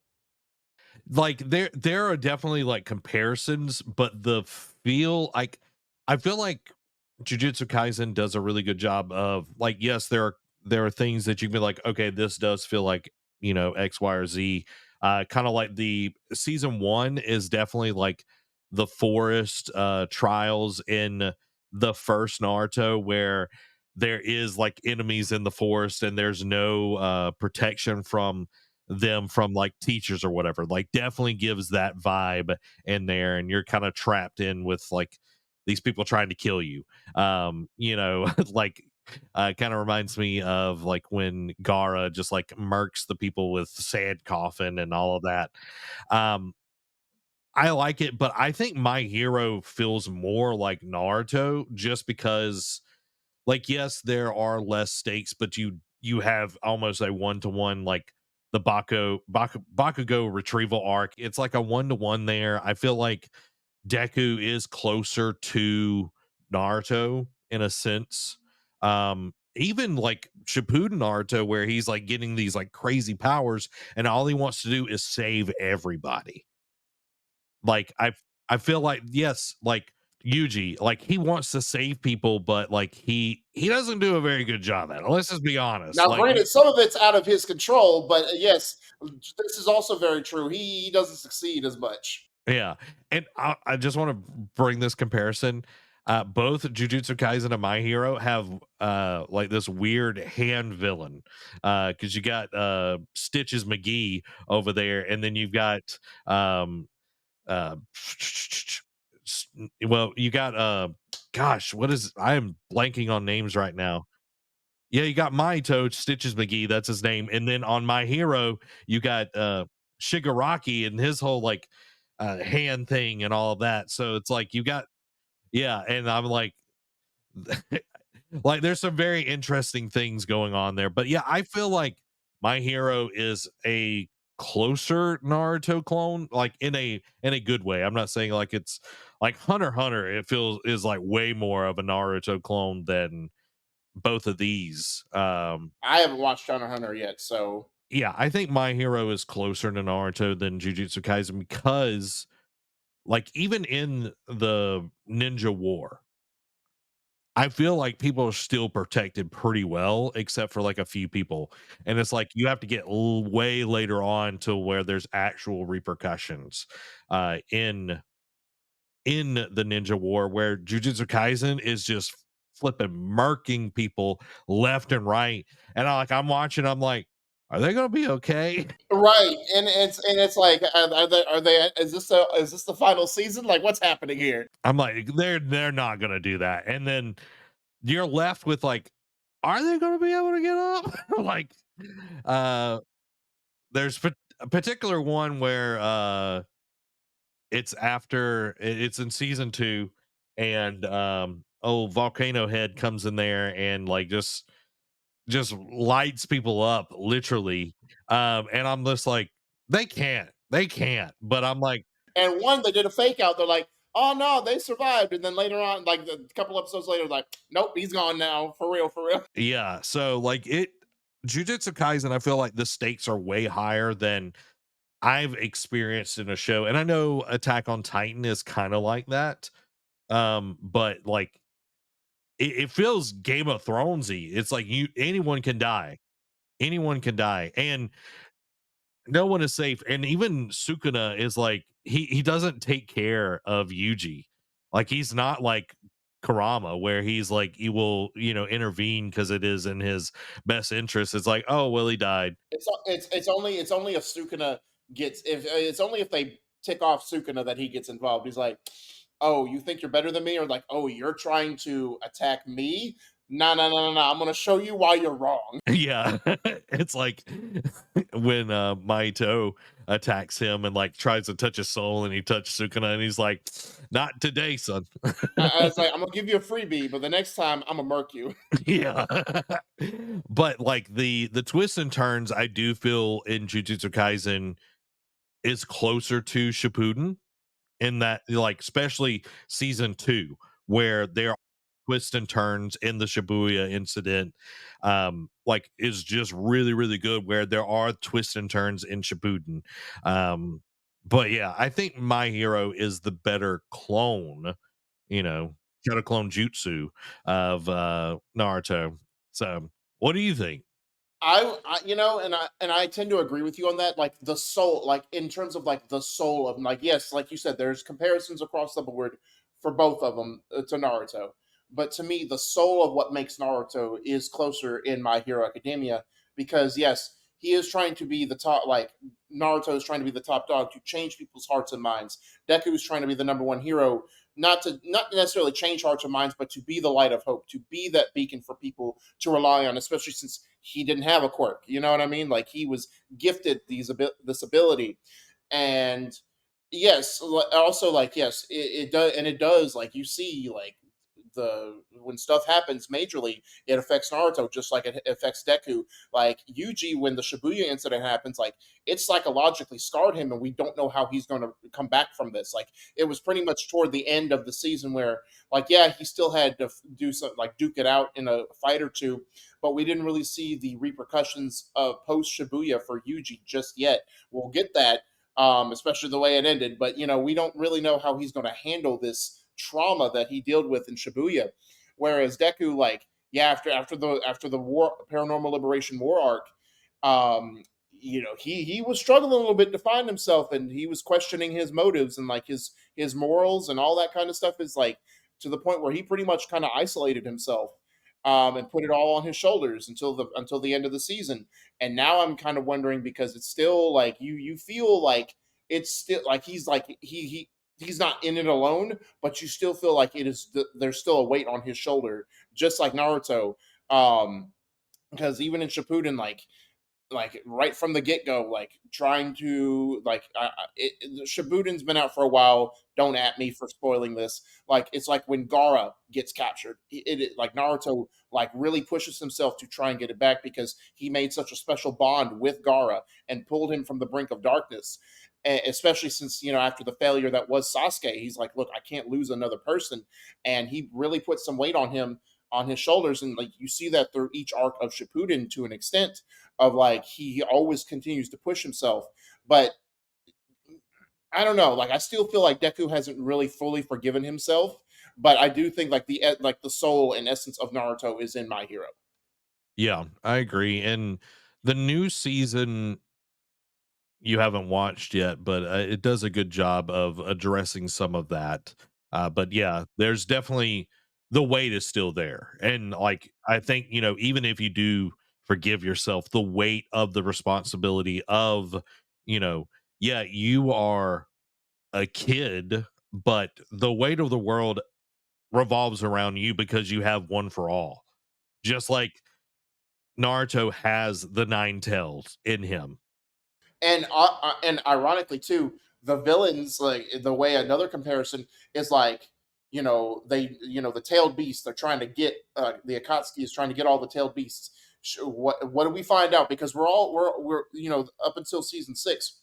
Like there are definitely like comparisons, but the feel like I feel like Jujutsu Kaisen does a really good job of like, yes, there are things that you can be like, okay, this does feel like X, Y, or Z. Kind of like the season one is definitely like the forest trials in the first Naruto, where there is like enemies in the forest and there's no protection from them from like teachers or whatever. Like definitely gives that vibe in there, and you're kind of trapped in with like these people trying to kill you. Like kind of reminds me of like when Gara just like murks the people with sand coffin and all of that. um I like it, but I think My Hero feels more like Naruto just because, like, yes, there are less stakes, but you have almost a one-to-one, like the Bakugo retrieval arc. It's like a one-to-one there. I feel like Deku is closer to Naruto in a sense. even like Shippuden Naruto, where he's like getting these like crazy powers, and all he wants to do is save everybody. Like I feel like yes, like Yuji, like he wants to save people, but like he doesn't do a very good job at it. Let's just be honest. Now, Like granted, some of it's out of his control, but yes, this is also very true. He doesn't succeed as much. yeah, and I just want to bring this comparison. Both Jujutsu Kaisen and My Hero have like this weird hand villain. Because you got Stitches McGee over there, and then you've got um uh well, you got gosh, what is I am blanking on names right now. Yeah, you got Maito Stitches McGee, that's his name. And then on My Hero, you got Shigaraki and his whole like hand thing and all of that. So it's like you got yeah, and I'm like like there's some very interesting things going on there. But yeah, I feel like My Hero is a closer Naruto clone, like in a good way. I'm not saying like it's like Hunter x Hunter, it feels is like way more of a Naruto clone than both of these. I haven't watched Hunter x Hunter yet, so Yeah, I think My Hero is closer to Naruto than Jujutsu Kaisen because, like, even in the Ninja War, I feel like people are still protected pretty well, except for like a few people. And it's like you have to get way later on to where there's actual repercussions in the Ninja War, where Jujutsu Kaisen is just flipping murking people left and right. And I'm watching, I'm like, are they gonna be okay? right, and it's like, are they? Is this the final season? Like, what's happening here? I'm like, they're not gonna do that. And then you're left with like, are they gonna be able to get up? Like, uh, there's a particular one where it's after it's in season two, and oh, Volcano Head comes in there and like just lights people up literally. And I'm just like, they can't. But I'm like, And one, they did a fake out. They're like, oh no, they survived, and then later on, like a couple episodes later, like, nope, he's gone now, for real, for real. yeah. So like it, Jujutsu Kaisen, I feel like the stakes are way higher than I've experienced in a show. And I know Attack on Titan is kind of like that. But like it feels Game of Thronesy. It's like you anyone can die. Anyone can die. And no one is safe. And even Sukuna is like he doesn't take care of Yuji. Like he's not like Karama, where he's like he will, intervene because it is in his best interest. It's like, oh well, he died. It's only if Sukuna gets if it's only if they tick off Sukuna that he gets involved. He's like, oh, you think you're better than me, or like, oh, you're trying to attack me? No, no, no, no, no. I'm gonna show you why you're wrong. Yeah. It's like when Maito attacks him and like tries to touch his soul, and he touches Sukuna and he's like, not today, son. I was like, I'm gonna give you a freebie, but the next time I'm gonna murk you. Yeah. But like the twists and turns I do feel in Jujutsu Kaisen is closer to Shippuden, in that like especially season 2, where there are twists and turns in the Shibuya incident, like is just really really good, where there are twists and turns in Shippuden. But yeah, I think My Hero is the better clone, you know, kind of clone jutsu of Naruto. So what do you think? You know, and I tend to agree with you on that. Like the soul, like in terms of like the soul of like, yes, like you said, there's comparisons across the board for both of them to Naruto. But to me, the soul of what makes Naruto is closer in My Hero Academia, because yes, he is trying to be the top. Like Naruto is trying to be the top dog to change people's hearts and minds. Deku is trying to be the number one hero, not necessarily change hearts and minds, but to be the light of hope, to be that beacon for people to rely on, especially since he didn't have a quirk. You know what I mean? Like he was gifted this ability, and yes, also like yes, it does, and it does like you see like the when stuff happens majorly, it affects Naruto just like it affects Deku. Like Yuji, when the Shibuya incident happens, like it psychologically scarred him, and we don't know how he's going to come back from this. Like it was pretty much toward the end of the season where, like, yeah, he still had to do some like duke it out in a fight or two, but we didn't really see the repercussions of post Shibuya for Yuji just yet. We'll get that, especially the way it ended. But we don't really know how he's going to handle this trauma that he dealt with in Shibuya. Whereas Deku, like, yeah, after the war paranormal liberation war arc, he was struggling a little bit to find himself, and he was questioning his motives and like his morals and all that kind of stuff. Is like to the point where he pretty much kind of isolated himself. And put it all on his shoulders until the end of the season. And now I'm kind of wondering because it's still like you feel like it's still like he's not in it alone, but you still feel like there's still a weight on his shoulder, just like Naruto. Um, because even in Shippuden, like right from the get go, like trying to like Shibbuden's been out for a while. Don't at me for spoiling this. Like it's like when Gara gets captured, like Naruto like really pushes himself to try and get it back because he made such a special bond with Gara and pulled him from the brink of darkness. Especially since after the failure that was Sasuke, he's like, look, I can't lose another person, and he really put some weight on his shoulders, and like you see that through each arc of Shippuden to an extent of like he always continues to push himself. But I don't know, like I still feel like Deku hasn't really fully forgiven himself. But I do think like the soul and essence of Naruto is in My Hero. Yeah, I agree. And the new season you haven't watched yet, but it does a good job of addressing some of that. But yeah, there's definitely the weight is still there. And like, I think, even if you do forgive yourself, the weight of the responsibility of, you know, yeah, you are a kid, but the weight of the world revolves around you because you have one for all. Just like Naruto has the nine tails in him. And ironically too, the villains, like the way another comparison is like, the tailed beasts, they're trying to get the Akatsuki is trying to get all the tailed beasts. What do we find out? Because we're up until season 6,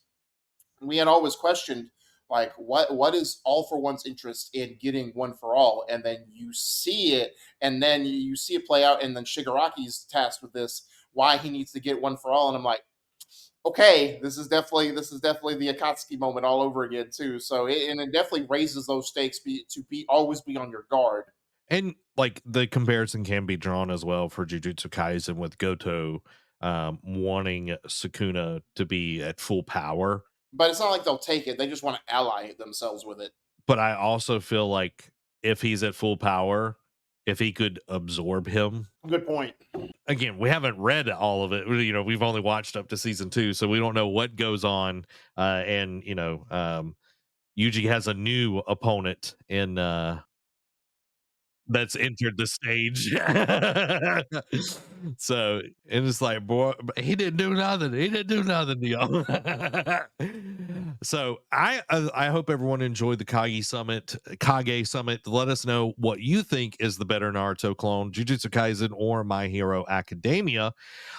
we had always questioned like what is All for One's interest in getting One for All, and then you see it, and then you see it play out, and then Shigaraki's tasked with this, why he needs to get One for All, and I'm like, okay, this is definitely the Akatsuki moment all over again too. So it definitely raises those stakes to be always be on your guard. And like the comparison can be drawn as well for Jujutsu Kaisen with Goto wanting Sukuna to be at full power. But it's not like they'll take it; they just want to ally themselves with it. But I also feel like if he's at full power, if he could absorb him, Good point. again, we haven't read all of it. We've only watched up to season 2, so we don't know what goes on. And Yuji has a new opponent in that's entered the stage. So, and it's like, boy, he didn't do nothing. He didn't do nothing to y'all. So I hope everyone enjoyed the Kage Summit. Let us know what you think is the better Naruto clone, Jujutsu Kaisen or My Hero Academia.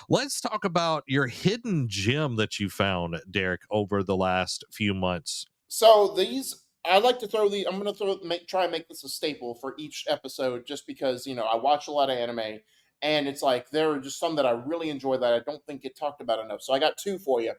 Let's talk about your hidden gem that you found, Derek, over the last few months. So these, I like to throw the. I'm going to try and make this a staple for each episode, just because I watch a lot of anime, and it's like there are just some that I really enjoy that I don't think get talked about enough. So I got two for you.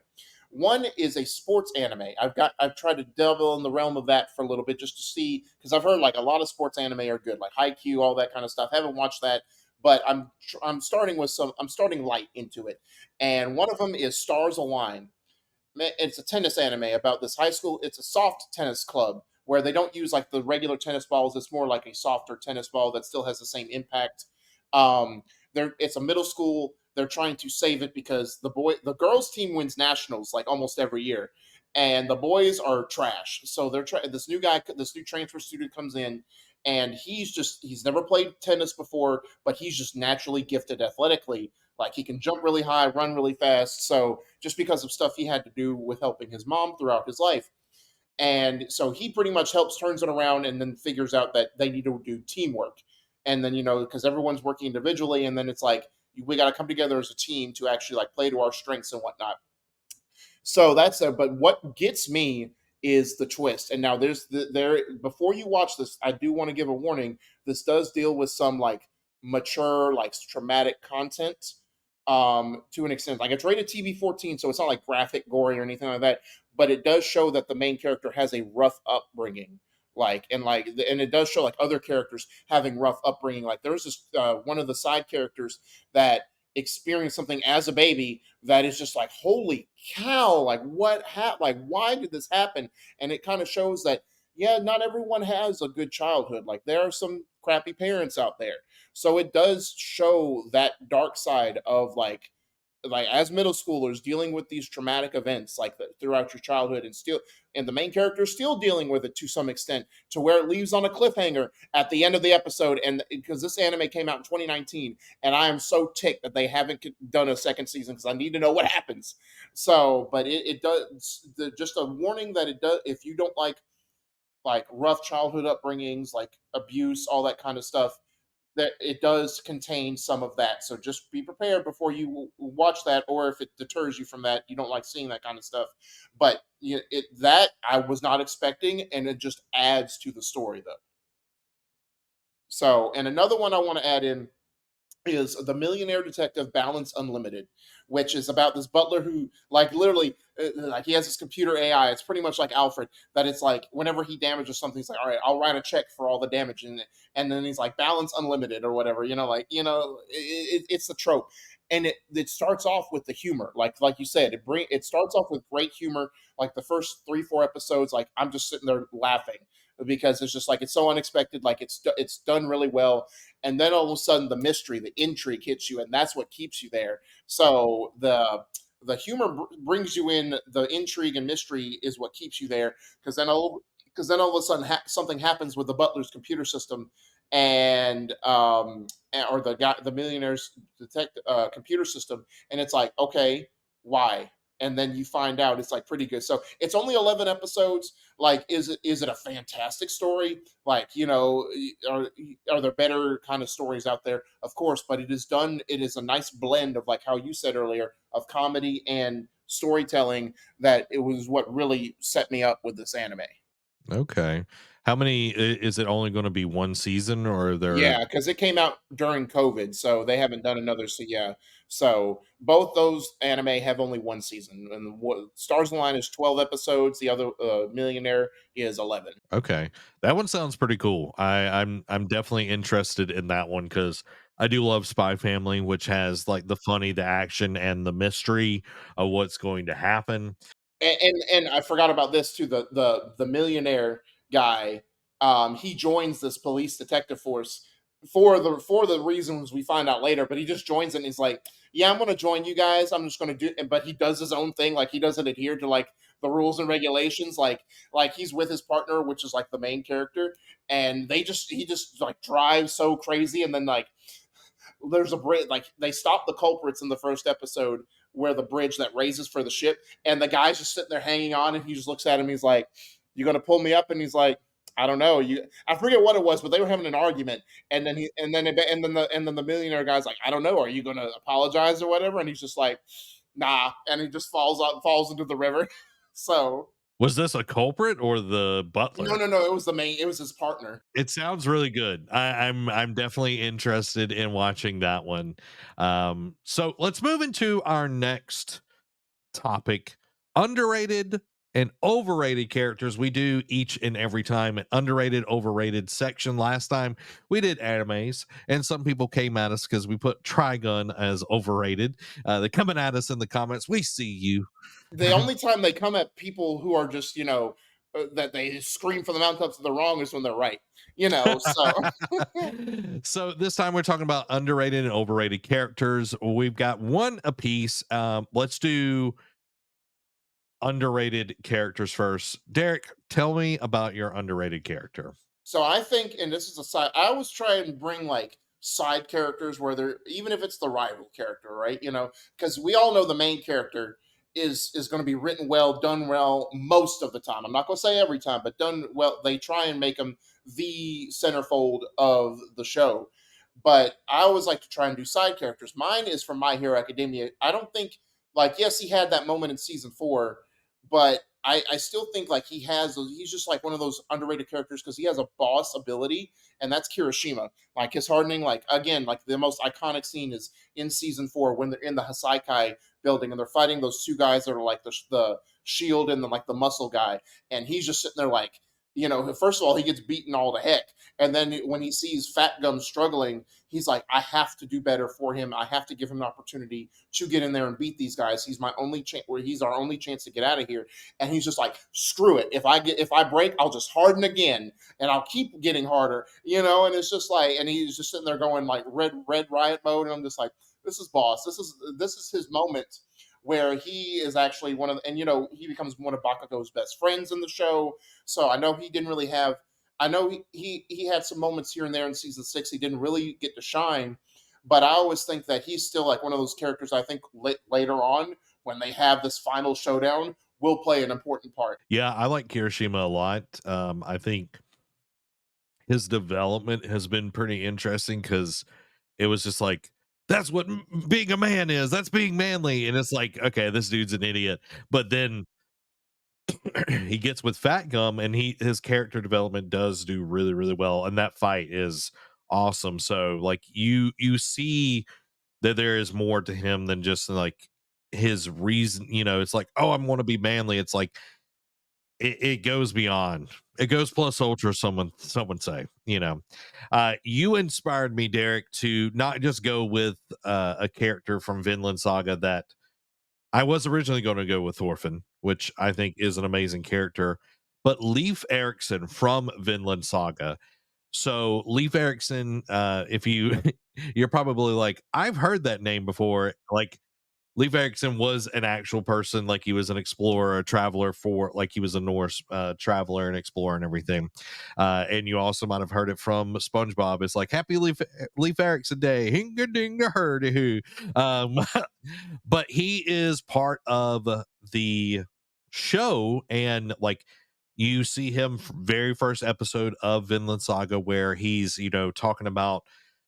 One is a sports anime. I've tried to double in the realm of that for a little bit just to see, because I've heard like a lot of sports anime are good, like Haikyuu, all that kind of stuff. Haven't watched that, but I'm starting with some. I'm starting light into it, and one of them is Stars Align. It's a tennis anime about this high school. It's a soft tennis club where they don't use like the regular tennis balls. It's more like a softer tennis ball that still has the same impact. It's a middle school. They're trying to save it because the girls team wins nationals like almost every year, and the boys are trash. So this new guy, this new transfer student comes in, and he's never played tennis before, but he's just naturally gifted athletically. Like he can jump really high, run really fast. So just because of stuff he had to do with helping his mom throughout his life. And so he pretty much turns it around, and then figures out that they need to do teamwork. and then because everyone's working individually, and then it's like we got to come together as a team to actually like play to our strengths and whatnot. So that's a but what gets me is the twist. And now there before you watch this, I do want to give a warning. This does deal with some like mature, like traumatic content to an extent. Like it's rated TV 14, so it's not like graphic, gory, or anything like that. But it does show that the main character has a rough upbringing. And it does show like other characters having rough upbringing. Like there's this one of the side characters that experienced something as a baby that is just like holy cow, like what happened, like why did this happen. And it kind of shows that yeah, not everyone has a good childhood, like there are some crappy parents out there. So it does show that dark side of like as middle schoolers dealing with these traumatic events like throughout your childhood, and the main character is still dealing with it to some extent, to where it leaves on a cliffhanger at the end of the episode. And because this anime came out in 2019, and I am so ticked that they haven't done a second season because I need to know what happens. So but it does just a warning that it does, if you don't like rough childhood upbringings, like abuse, all that kind of stuff, that it does contain some of that. So just be prepared before you watch that, or if it deters you from that, you don't like seeing that kind of stuff. But that I was not expecting, and it just adds to the story though. So, and another one I want to add in is The Millionaire Detective Balance Unlimited, which is about this butler who, like, literally, like, he has this computer AI. It's pretty much like Alfred, that it's like whenever he damages something, he's like, all right, I'll write a check for all the damage. And then he's like, balance unlimited or whatever, it's the trope. And it starts off with the humor, like you said, it starts off with great humor. Like the first 3 4 episodes, like I'm just sitting there laughing because it's just like it's so unexpected, like it's done really well. And then all of a sudden the mystery, the intrigue hits you, and that's what keeps you there. So the humor brings you in, the intrigue and mystery is what keeps you there, because then all of a sudden something happens with the butler's computer system, and or the millionaire's computer system, and it's like, okay, why? And then you find out it's like pretty good. So it's only 11 episodes. Like, is it a fantastic story? Like, are are there better kind of stories out there? Of course, but it is a nice blend of, like how you said earlier, of comedy and storytelling, that it was what really set me up with this anime. Okay. How many is it only going to be one season or are there? Yeah, because it came out during COVID, so they haven't done another. So yeah, so both those anime have only one season, and what Stars Align is 12 episodes. The other Millionaire is 11. Okay. That one sounds pretty cool. I'm definitely interested in that one cuz I do love Spy Family, which has like the funny, the action and the mystery of what's going to happen. And I forgot about this too. The millionaire guy, he joins this police detective force for the reasons we find out later. But he just joins it and he's like, "Yeah, I'm going to join you guys. I'm just going to do." But he does his own thing. Like he doesn't adhere to like the rules and regulations. Like he's with his partner, which is like the main character, and he just like drives so crazy, and then like there's a bridge, like they stop the culprits in the first episode, where the bridge that raises for the ship, and the guy's just sitting there hanging on, and he just looks at him, he's like, "You gonna pull me up?" And he's like, "I don't know, you." I forget what it was, but they were having an argument, and then the millionaire guy's like, "I don't know, are you gonna apologize or whatever?" And he's just like, "Nah," and he just falls into the river. So Was this a culprit or the no, butler? no, no, it was his partner. It sounds really good. I'm definitely interested in watching that one. So let's move into our next topic: underrated and overrated characters. We do each and every time an underrated, overrated section. Last time we did animes, and some people came at us because we put Trigun as overrated. They're coming at us in the comments. We see you. The only time they come at people who are just, that they scream from the mountaintops that they're wrong is when they're right, so So this time we're talking about underrated and overrated characters. We've got one apiece. Let's do underrated characters first. Derek, tell me about your underrated character. So I think, and this is a side, I always try and bring like side characters where they're, even if it's the rival character, right? Because we all know the main character is going to be written well, done well most of the time. I'm not going to say every time, but done well. They try and make them the centerfold of the show. But I always like to try and do side characters. Mine is from My Hero Academia. I don't think, like, yes, he had that moment in season four, but I still think like he's just like one of those underrated characters because he has a boss ability, and that's Kirishima. Like his hardening, like again, like the most iconic scene is in season four when they're in the Hasaikai building and they're fighting those two guys that are like the shield and the muscle guy, and he's just sitting there like, first of all, he gets beaten all to heck. And then when he sees Fat Gum struggling, he's like, I have to do better for him. I have to give him an opportunity to get in there and beat these guys. He's my only chance, where he's our only chance to get out of here. And he's just like, screw it. If I break, I'll just harden again and I'll keep getting harder. And it's just like, and he's just sitting there going like red riot mode. And I'm just like, this is boss. This is his moment where he is actually one of and he becomes one of Bakugo's best friends in the show. So I know he didn't really have I know he had some moments here and there in season six. He didn't really get to shine, but I always think that he's still like one of those characters. I think later on when they have this final showdown, will play an important part. Yeah, I like Kirishima a lot. I think his development has been pretty interesting because it was just like, that's what being a man is. That's being manly. And it's like, okay, this dude's an idiot. But then he gets with Fat Gum, and his character development does do really, really well. And that fight is awesome. So like you see that there is more to him than just like his reason. It's like, oh, I'm going to be manly. It's like it goes beyond. It goes plus ultra. Someone say. You inspired me, Derek, to not just go with a character from Vinland Saga that I was originally going to go with Thorfinn, which I think is an amazing character, but Leif Erikson from Vinland Saga. So Leif Erikson, if you you're probably like, I've heard that name before. Like Leif Erikson was an actual person, like he was an explorer, a traveler for, like he was a Norse traveler and explorer and everything. And you also might have heard it from SpongeBob. It's like Happy Leif Erikson Day, hinga dinga hurdy hoo. But he is part of the show, and like you see him very first episode of Vinland Saga where he's talking about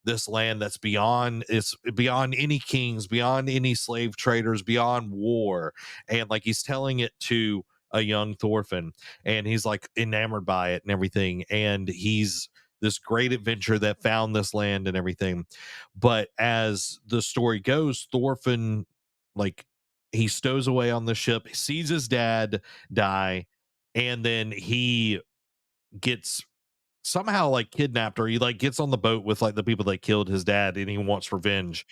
this land that's beyond, it's beyond any kings, beyond any slave traders, beyond war. And like he's telling it to a young Thorfinn, and he's like enamored by it and everything, and he's this great adventure that found this land and everything. But as the story goes, Thorfinn, like, he stows away on the ship, sees his dad die, and then he gets somehow like kidnapped, or he like gets on the boat with like the people that killed his dad, and he wants revenge.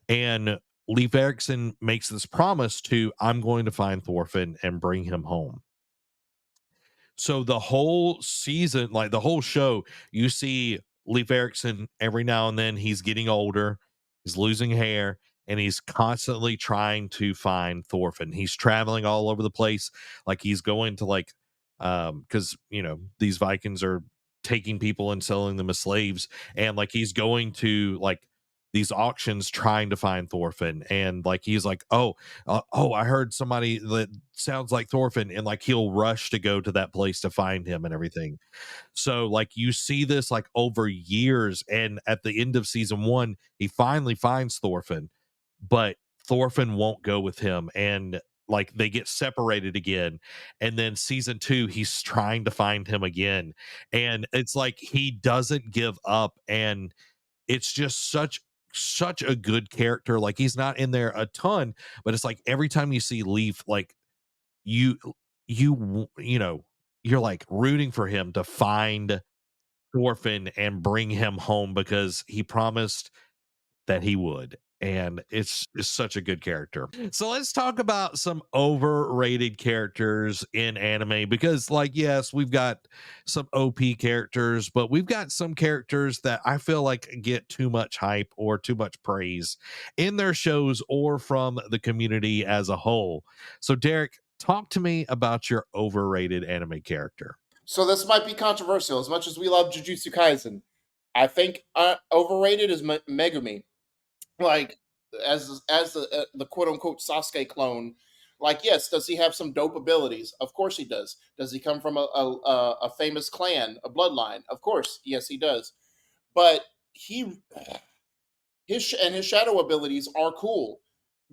And Leif Erikson makes this promise to, I'm going to find Thorfinn and bring him home. So the whole season, like the whole show, you see Leif Erikson every now and then. He's getting older, he's losing hair, and he's constantly trying to find Thorfinn. He's traveling all over the place, like he's going to like, because these Vikings are taking people and selling them as slaves, and like he's going to like these auctions trying to find Thorfinn, and like he's like, oh, I heard somebody that sounds like Thorfinn, and like he'll rush to go to that place to find him and everything. So like you see this like over years, and at the end of season one, he finally finds Thorfinn, but Thorfinn won't go with him, and like they get separated again. And then season two, he's trying to find him again, and it's like he doesn't give up, and it's just such a good character. Like he's not in there a ton, but it's like every time you see Leaf, like you you're like rooting for him to find Thorfinn and bring him home because he promised that he would. And it's such a good character. So let's talk about some overrated characters in anime, because like, yes, we've got some OP characters, but we've got some characters that I feel like get too much hype or too much praise in their shows or from the community as a whole. So Derek, talk to me about your overrated anime character. So this might be controversial. As much as we love Jujutsu Kaisen, I think overrated is Megumi. Like as the quote unquote Sasuke clone. Like, yes, does he have some dope abilities? Of course he does. Does he come from a famous clan, a bloodline? Of course, yes, he does. But he his shadow abilities are cool,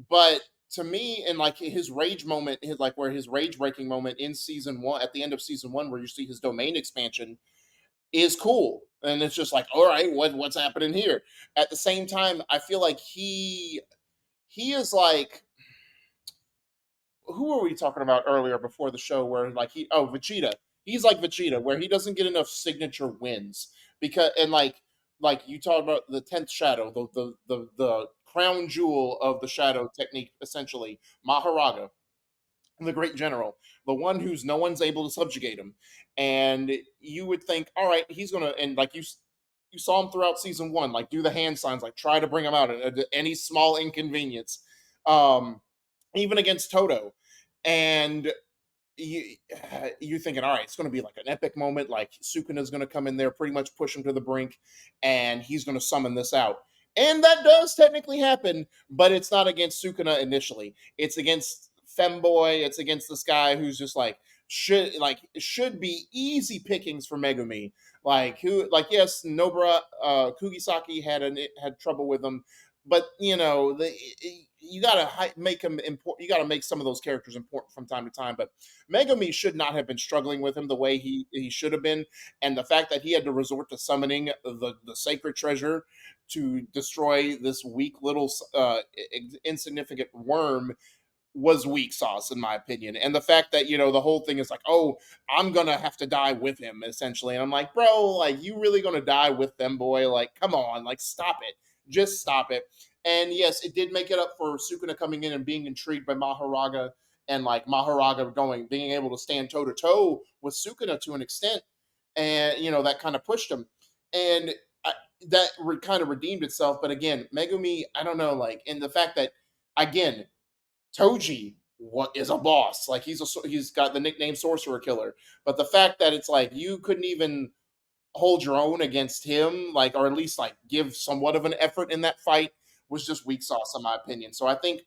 but to me, and like his rage moment, his like where his rage breaking moment in season one, at the end of season one, where you see his domain expansion, is cool. And it's just like, all right, what's happening here? At the same time, I feel like he is like, who were we talking about earlier before the show where like Vegeta. He's like Vegeta, where he doesn't get enough signature wins. Because and like you talked about the 10th shadow, the crown jewel of the shadow technique, essentially, Maharaga, the great general, the one who's no one's able to subjugate him. And you would think, all right, he's gonna, and like you saw him throughout season one, like do the hand signs, like try to bring him out at any small inconvenience. Um, Even against Toto. And you you're thinking, all right, it's going to be like an epic moment. Like Sukuna's going to come in there, pretty much push him to the brink, and he's going to summon this out. And that does technically happen, but it's not against Sukuna initially. It's against Femboy. It's against this guy who's just like should be easy pickings for Megumi. Like who, like yes, Nobara Kugisaki had trouble with him, but you know you gotta make him important. You gotta make some of those characters important from time to time. But Megami should not have been struggling with him the way he should have been, and the fact that he had to resort to summoning the sacred treasure to destroy this weak little insignificant worm was weak sauce in my opinion. And the fact that the whole thing is like, oh, I'm gonna have to die with him essentially, and I'm like, bro, like you really gonna die with them, boy? Like, come on, like stop it, just stop it. And yes, it did make it up for Sukuna coming in and being intrigued by Maharaga, and like Maharaga being able to stand toe to toe with Sukuna to an extent, and that kind of pushed him, and I, that kind of redeemed itself. But again, Megumi, I don't know, like, and the fact that again Toji what is a boss. Like he's got the nickname Sorcerer Killer. But the fact that it's like you couldn't even hold your own against him, like, or at least like give somewhat of an effort in that fight, was just weak sauce in my opinion. So I think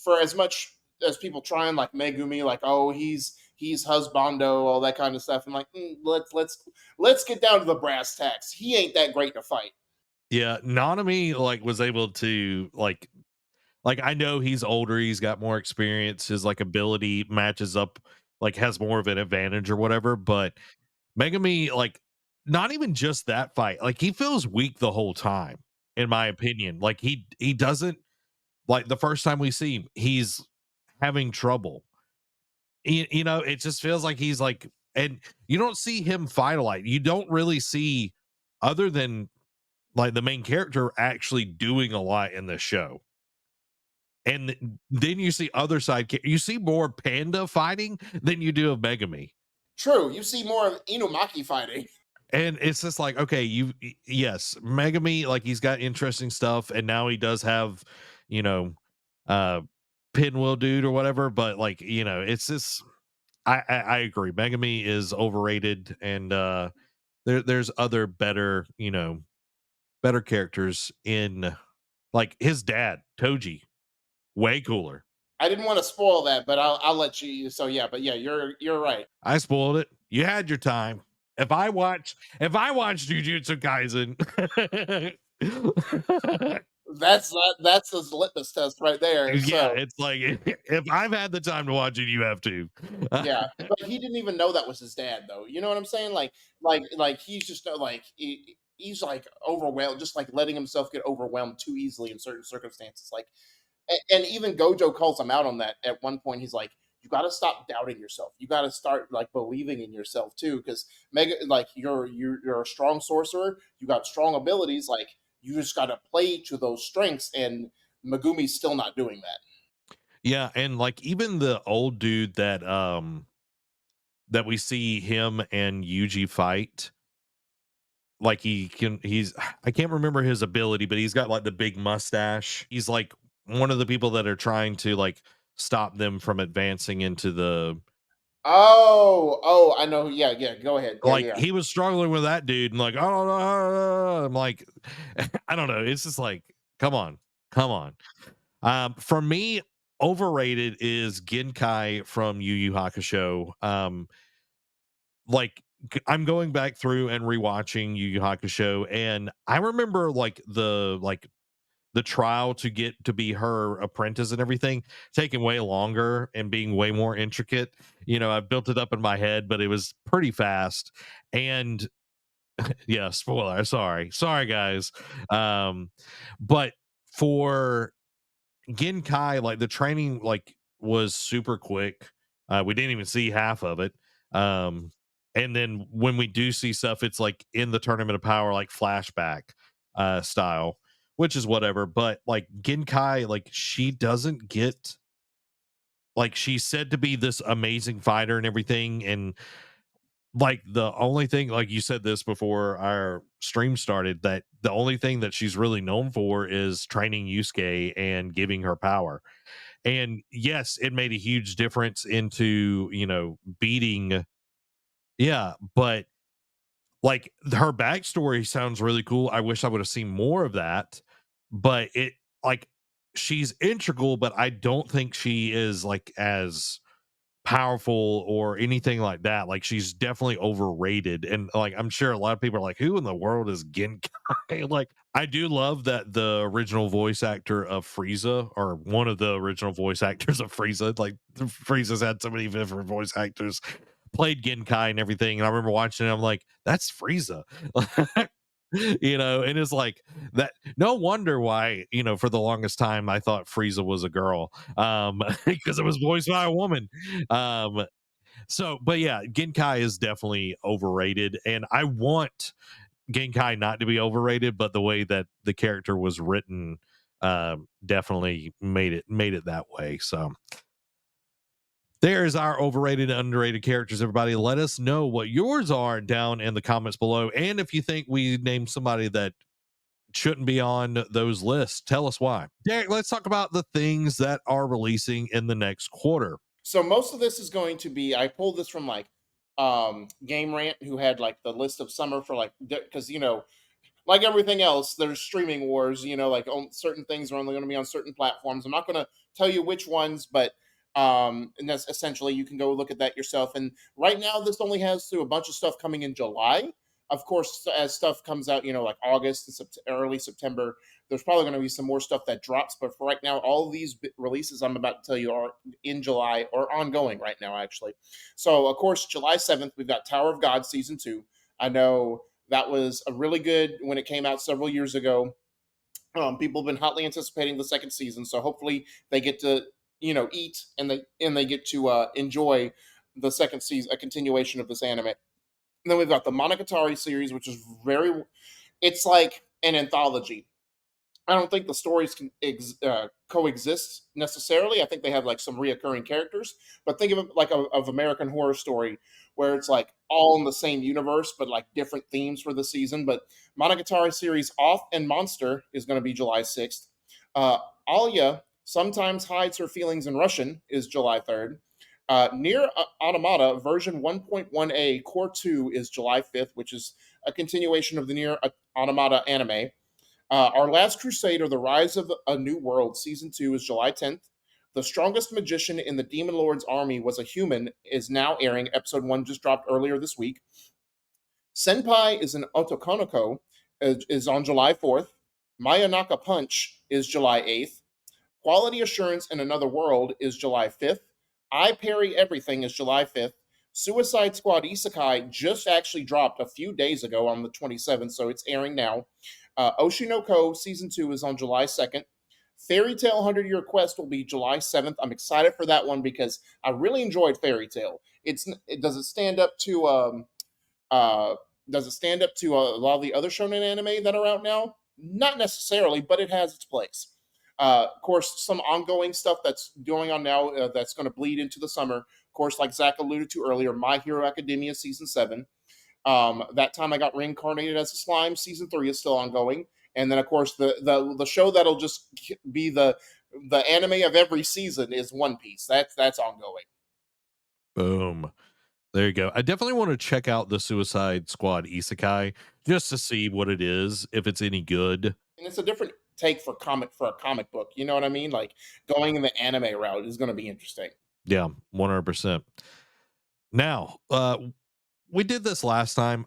for as much as people try and like Megumi, like, oh, he's husbando, all that kind of stuff, and like let's get down to the brass tacks. He ain't that great to fight. Yeah, Nanami like was able to like I know he's older, he's got more experience, his like ability matches up, like has more of an advantage or whatever, but Megami, like, not even just that fight, like he feels weak the whole time, in my opinion. Like he doesn't, like, the first time we see him, he's having trouble. It just feels like he's like, and you don't see him fight a lot. You don't really see, other than like the main character, actually doing a lot in the show. And then you see other you see more Panda fighting than you do of Megami. True, you see more of Inumaki fighting. And it's just like, okay, yes, Megami, like he's got interesting stuff, and now he does have, you know, uh Pinwheel dude or whatever, but like, it's just, I agree. Megami is overrated, and there's other better, better characters in, like his dad, Toji, way cooler. I didn't want to spoil that, but I'll let you. So yeah, but yeah, you're right. I spoiled it. You had your time. If I watch Jujutsu Kaisen, That's his litmus test right there. yeah, So it's like if I've had the time to watch it, you have to. yeah, but he didn't even know that was his dad, though. You know what I'm saying? Like he's just like he's like overwhelmed, just like letting himself get overwhelmed too easily in certain circumstances. Like, and even Gojo calls him out on that at one point. He's like, "You got to stop doubting yourself. You got to start like believing in yourself too, because Mega, like you're a strong sorcerer. You got strong abilities. Like you just got to play to those strengths." And Megumi's still not doing that. Yeah, and like even the old dude that we see him and Yuji fight, like he's I can't remember his ability, but he's got like the big mustache. He's like one of the people that are trying to like stop them from advancing into the, Oh, I know. Yeah, yeah. Go ahead. Yeah, like yeah. he was struggling with that dude, and like, I don't know. I'm like, I don't know. It's just like, come on, come on. For me, overrated is Genkai from Yu Yu Hakusho. Like I'm going back through and rewatching Yu Yu Hakusho, and I remember the trial to get to be her apprentice and everything taking way longer and being way more intricate. I've built it up in my head, but it was pretty fast. And yeah, spoiler. Sorry, guys. Um, but for Genkai, like the training, like was super quick. We didn't even see half of it. Um, and then when we do see stuff, it's like in the Tournament of Power, like flashback style, which is whatever. But like Genkai, like she doesn't get like she's said to be this amazing fighter and everything, and like the only thing, like you said this before our stream started, that the only thing that she's really known for is training Yusuke and giving her power. And yes, it made a huge difference into, beating. Yeah, but like her backstory sounds really cool. I wish I would have seen more of that, but like she's integral, but I don't think she is like as powerful or anything like that. Like she's definitely overrated. And like I'm sure a lot of people are like, who in the world is Genkai? Like I do love that the original voice actor of Frieza, or one of the original voice actors of Frieza, like Frieza's had so many different voice actors, played Genkai and everything. And I remember watching it, I'm like, that's Frieza. And it's like that. No wonder why, for the longest time I thought Frieza was a girl. Because it was voiced by a woman. Um, but yeah, Genkai is definitely overrated, and I want Genkai not to be overrated, but the way that the character was written definitely made it that way. So there's our overrated and underrated characters. Everybody, let us know what yours are down in the comments below, and if you think we named somebody that shouldn't be on those lists, tell us why. Derek, let's talk about the things that are releasing in the next quarter. So most of this is going to be, I pulled this from like Game Rant, who had like the list of summer for like, because like everything else, there's streaming wars. Like certain things are only going to be on certain platforms. I'm not going to tell you which ones, but and that's essentially, you can go look at that yourself. And right now, this only has through a bunch of stuff coming in July. Of course, as stuff comes out, like August and early September, there's probably going to be some more stuff that drops. But for right now, all of these releases I'm about to tell you are in July or ongoing right now, actually. So, of course, July 7th, we've got Tower of God season 2. I know that was a really good when it came out several years ago. People have been hotly anticipating the second season, so hopefully they get to eat and they get to enjoy the second season, a continuation of this anime. And then we've got the Monogatari series, which is it's like an anthology. I don't think the stories can coexist necessarily. I think they have like some reoccurring characters, but think of it like of American Horror Story, where it's like all in the same universe, but like different themes for the season. But Monogatari series Off and Monster is going to be July 6th. Uh, Alia sometimes hides her feelings in Russian is July 3rd. Near Automata version 1.1a Core 2 is July 5th, which is a continuation of the Near Automata anime. Our Last Crusade, or The Rise of a New World, Season 2 is July 10th. The Strongest Magician in the Demon Lord's Army Was a Human is now airing. Episode 1 just dropped earlier this week. Senpai is an Otokonoko is on July 4th. Mayanaka Punch is July 8th. Quality Assurance in Another World is July 5th. I Parry Everything is July 5th. Suicide Squad Isekai just actually dropped a few days ago on the 27th, so it's airing now. Oshinoko Season 2 is on July 2nd. Fairy Tail 100 Year Quest will be July 7th. I'm excited for that one because I really enjoyed Fairy Tail. Does it stand up to uh, a lot of the other shonen anime that are out now? Not necessarily, but it has its place. Of course, some ongoing stuff that's going on now that's going to bleed into the summer. Of course, like Zach alluded to earlier, My Hero Academia Season 7. That Time I Got Reincarnated as a Slime Season 3 is still ongoing. And then, of course, the show that'll just be the anime of every season is One Piece. That's ongoing. Boom. There you go. I definitely want to check out the Suicide Squad Isekai just to see what it is, if it's any good. And it's a different take for a comic book. You know what I mean? Like going in the anime route is going to be interesting. Yeah, 100%. Now, we did this last time.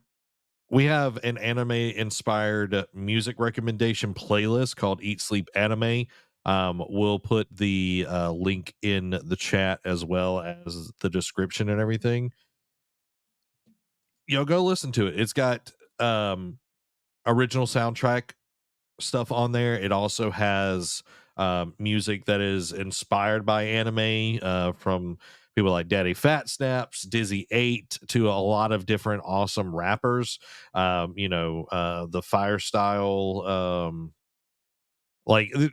We have an anime inspired music recommendation playlist called Eat Sleep Anime. We'll put the link in the chat as well as the description and everything. Go listen to it. It's got original soundtrack stuff on there. It also has music that is inspired by anime, from people like Daddy Fat Snaps, Dizzy 8, to a lot of different awesome rappers. The Fire Style,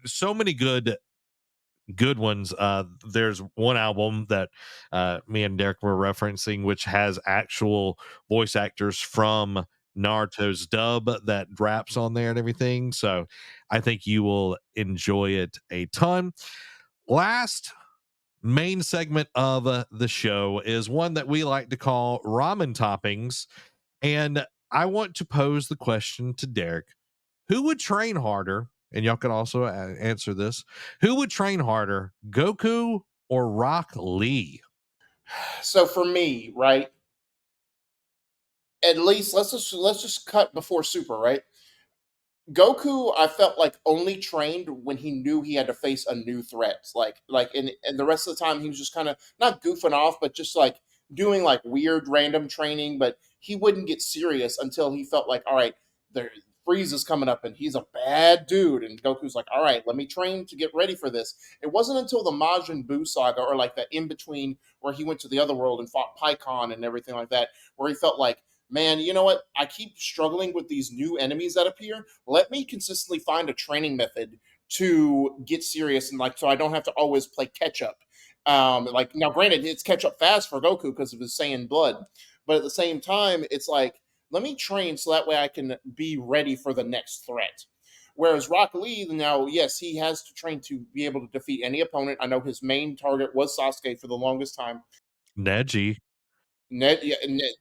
so many good ones. There's one album that me and Derek were referencing, which has actual voice actors from Naruto's dub that raps on there and everything. So I think you will enjoy it a ton. Last main segment of the show is one that we like to call ramen toppings. And I want to pose the question to Derek: who would train harder? And y'all can also answer this. Who would train harder, Goku or Rock Lee? So for me, right, at least let's just cut before Super, right? Goku, I felt like only trained when he knew he had to face a new threat. And the rest of the time he was just kind of not goofing off, but just like doing like weird random training. But he wouldn't get serious until he felt like, all right, there Frieza's coming up and he's a bad dude. And Goku's like, all right, let me train to get ready for this. It wasn't until the Majin Buu saga or like the in between where he went to the other world and fought Pycon and everything like that, where he felt like, man, you know what? I keep struggling with these new enemies that appear. Let me consistently find a training method to get serious and like so I don't have to always play catch up. Like now, granted, it's catch up fast for Goku because of his Saiyan blood, but at the same time, it's like let me train so that way I can be ready for the next threat. Whereas Rock Lee, now, yes, he has to train to be able to defeat any opponent. I know his main target was Sasuke for the longest time. Neji. Yeah,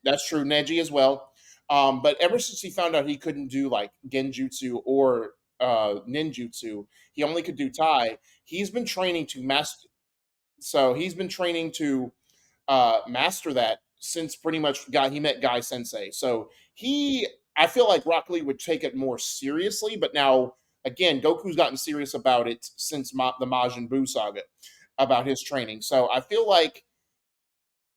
that's true. Neji as well. But ever since he found out he couldn't do like genjutsu or ninjutsu, he only could do Tai. He's been training to master. So he's been training to master that since pretty much he met Guy Sensei. So I feel like Rock Lee would take it more seriously. But now again, Goku's gotten serious about it since the Majin Buu saga about his training. So I feel like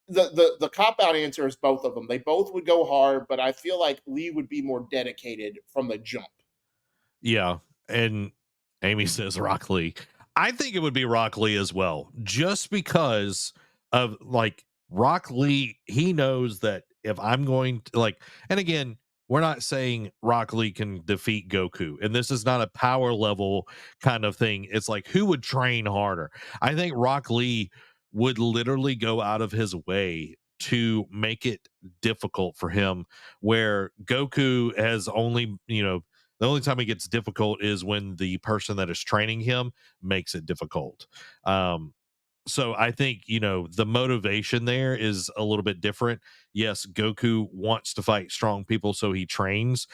the cop out answer is both of them. They both would go hard, but I feel like Lee would be more dedicated from the jump. Yeah. And Amy says Rock Lee. I think it would be Rock Lee as well, just because of like Rock Lee. He knows that if I'm going to and again, we're not saying Rock Lee can defeat Goku, and this is not a power level kind of thing. It's like who would train harder? I think Rock Lee would literally go out of his way to make it difficult for him, where Goku has only, the only time it gets difficult is when the person that is training him makes it difficult. Um, so I think, the motivation there is a little bit different. Yes, Goku wants to fight strong people, so he trains.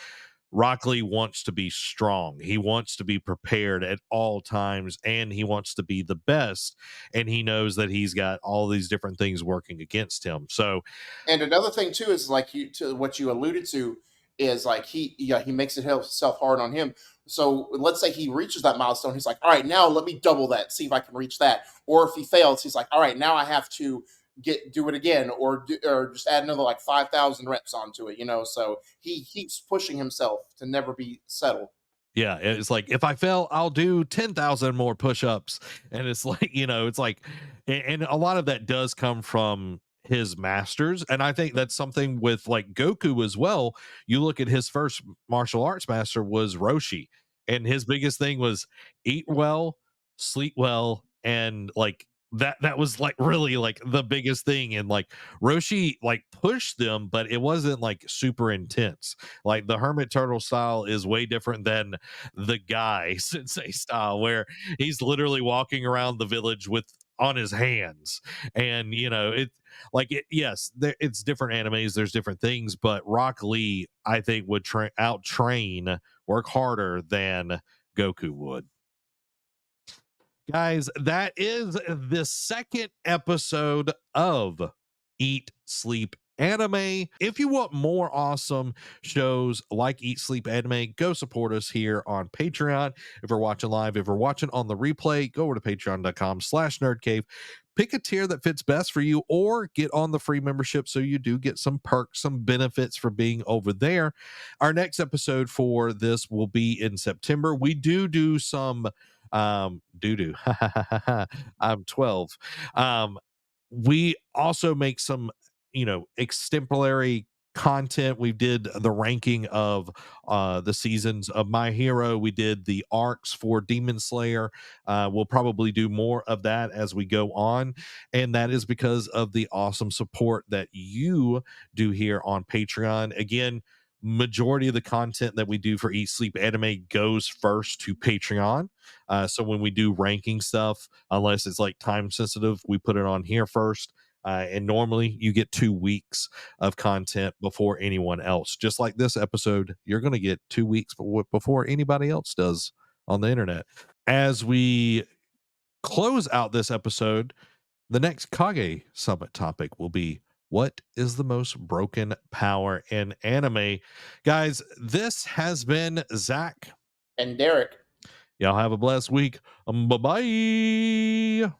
Rock Lee wants to be strong. He wants to be prepared at all times, and he wants to be the best. And he knows that he's got all these different things working against him. So, And another thing too is like you to what you alluded to is like he makes it himself hard on him. So let's say he reaches that milestone, he's like, all right, now let me double that, see if I can reach that. Or if he fails, he's like, all right, now I have to do it again, or just add another like 5,000 reps onto it. So he keeps pushing himself to never be settled. yeah, it's like if I fail, I'll do 10,000 more push-ups. And it's like, it's like, and a lot of that does come from his masters. And I think that's something with like Goku as well. You look at his first martial arts master was Roshi, and his biggest thing was eat well, sleep well, and like that was like really like the biggest thing. And like Roshi like pushed them, but it wasn't like super intense. Like the hermit turtle style is way different than the guy sensei style, where he's literally walking around the village with on his hands. And it like it yes, it's different animes, there's different things, but Rock Lee I think would out train, work harder than Goku would. Guys, that is the second episode of Eat, Sleep, Anime. If you want more awesome shows like Eat, Sleep, Anime, go support us here on Patreon. If you're watching live, if you're watching on the replay, go over to patreon.com/nerdcave. Pick a tier that fits best for you or get on the free membership so you do get some perks, some benefits for being over there. Our next episode for this will be in September. We do some doo-doo. I'm 12. We also make some, extemporary content. We did the ranking of the seasons of My Hero. We did the arcs for Demon Slayer. We'll probably do more of that as we go on, and that is because of the awesome support that you do here on Patreon. Again, majority of the content that we do for Eat Sleep Anime goes first to Patreon. So when we do ranking stuff, unless it's like time sensitive, we put it on here first. And normally you get 2 weeks of content before anyone else. Just like this episode, you're going to get 2 weeks before anybody else does on the internet. As we close out this episode, the next Kage Summit topic will be, what is the most broken power in anime? Guys, this has been Zach. And Derek. Y'all have a blessed week. Bye bye.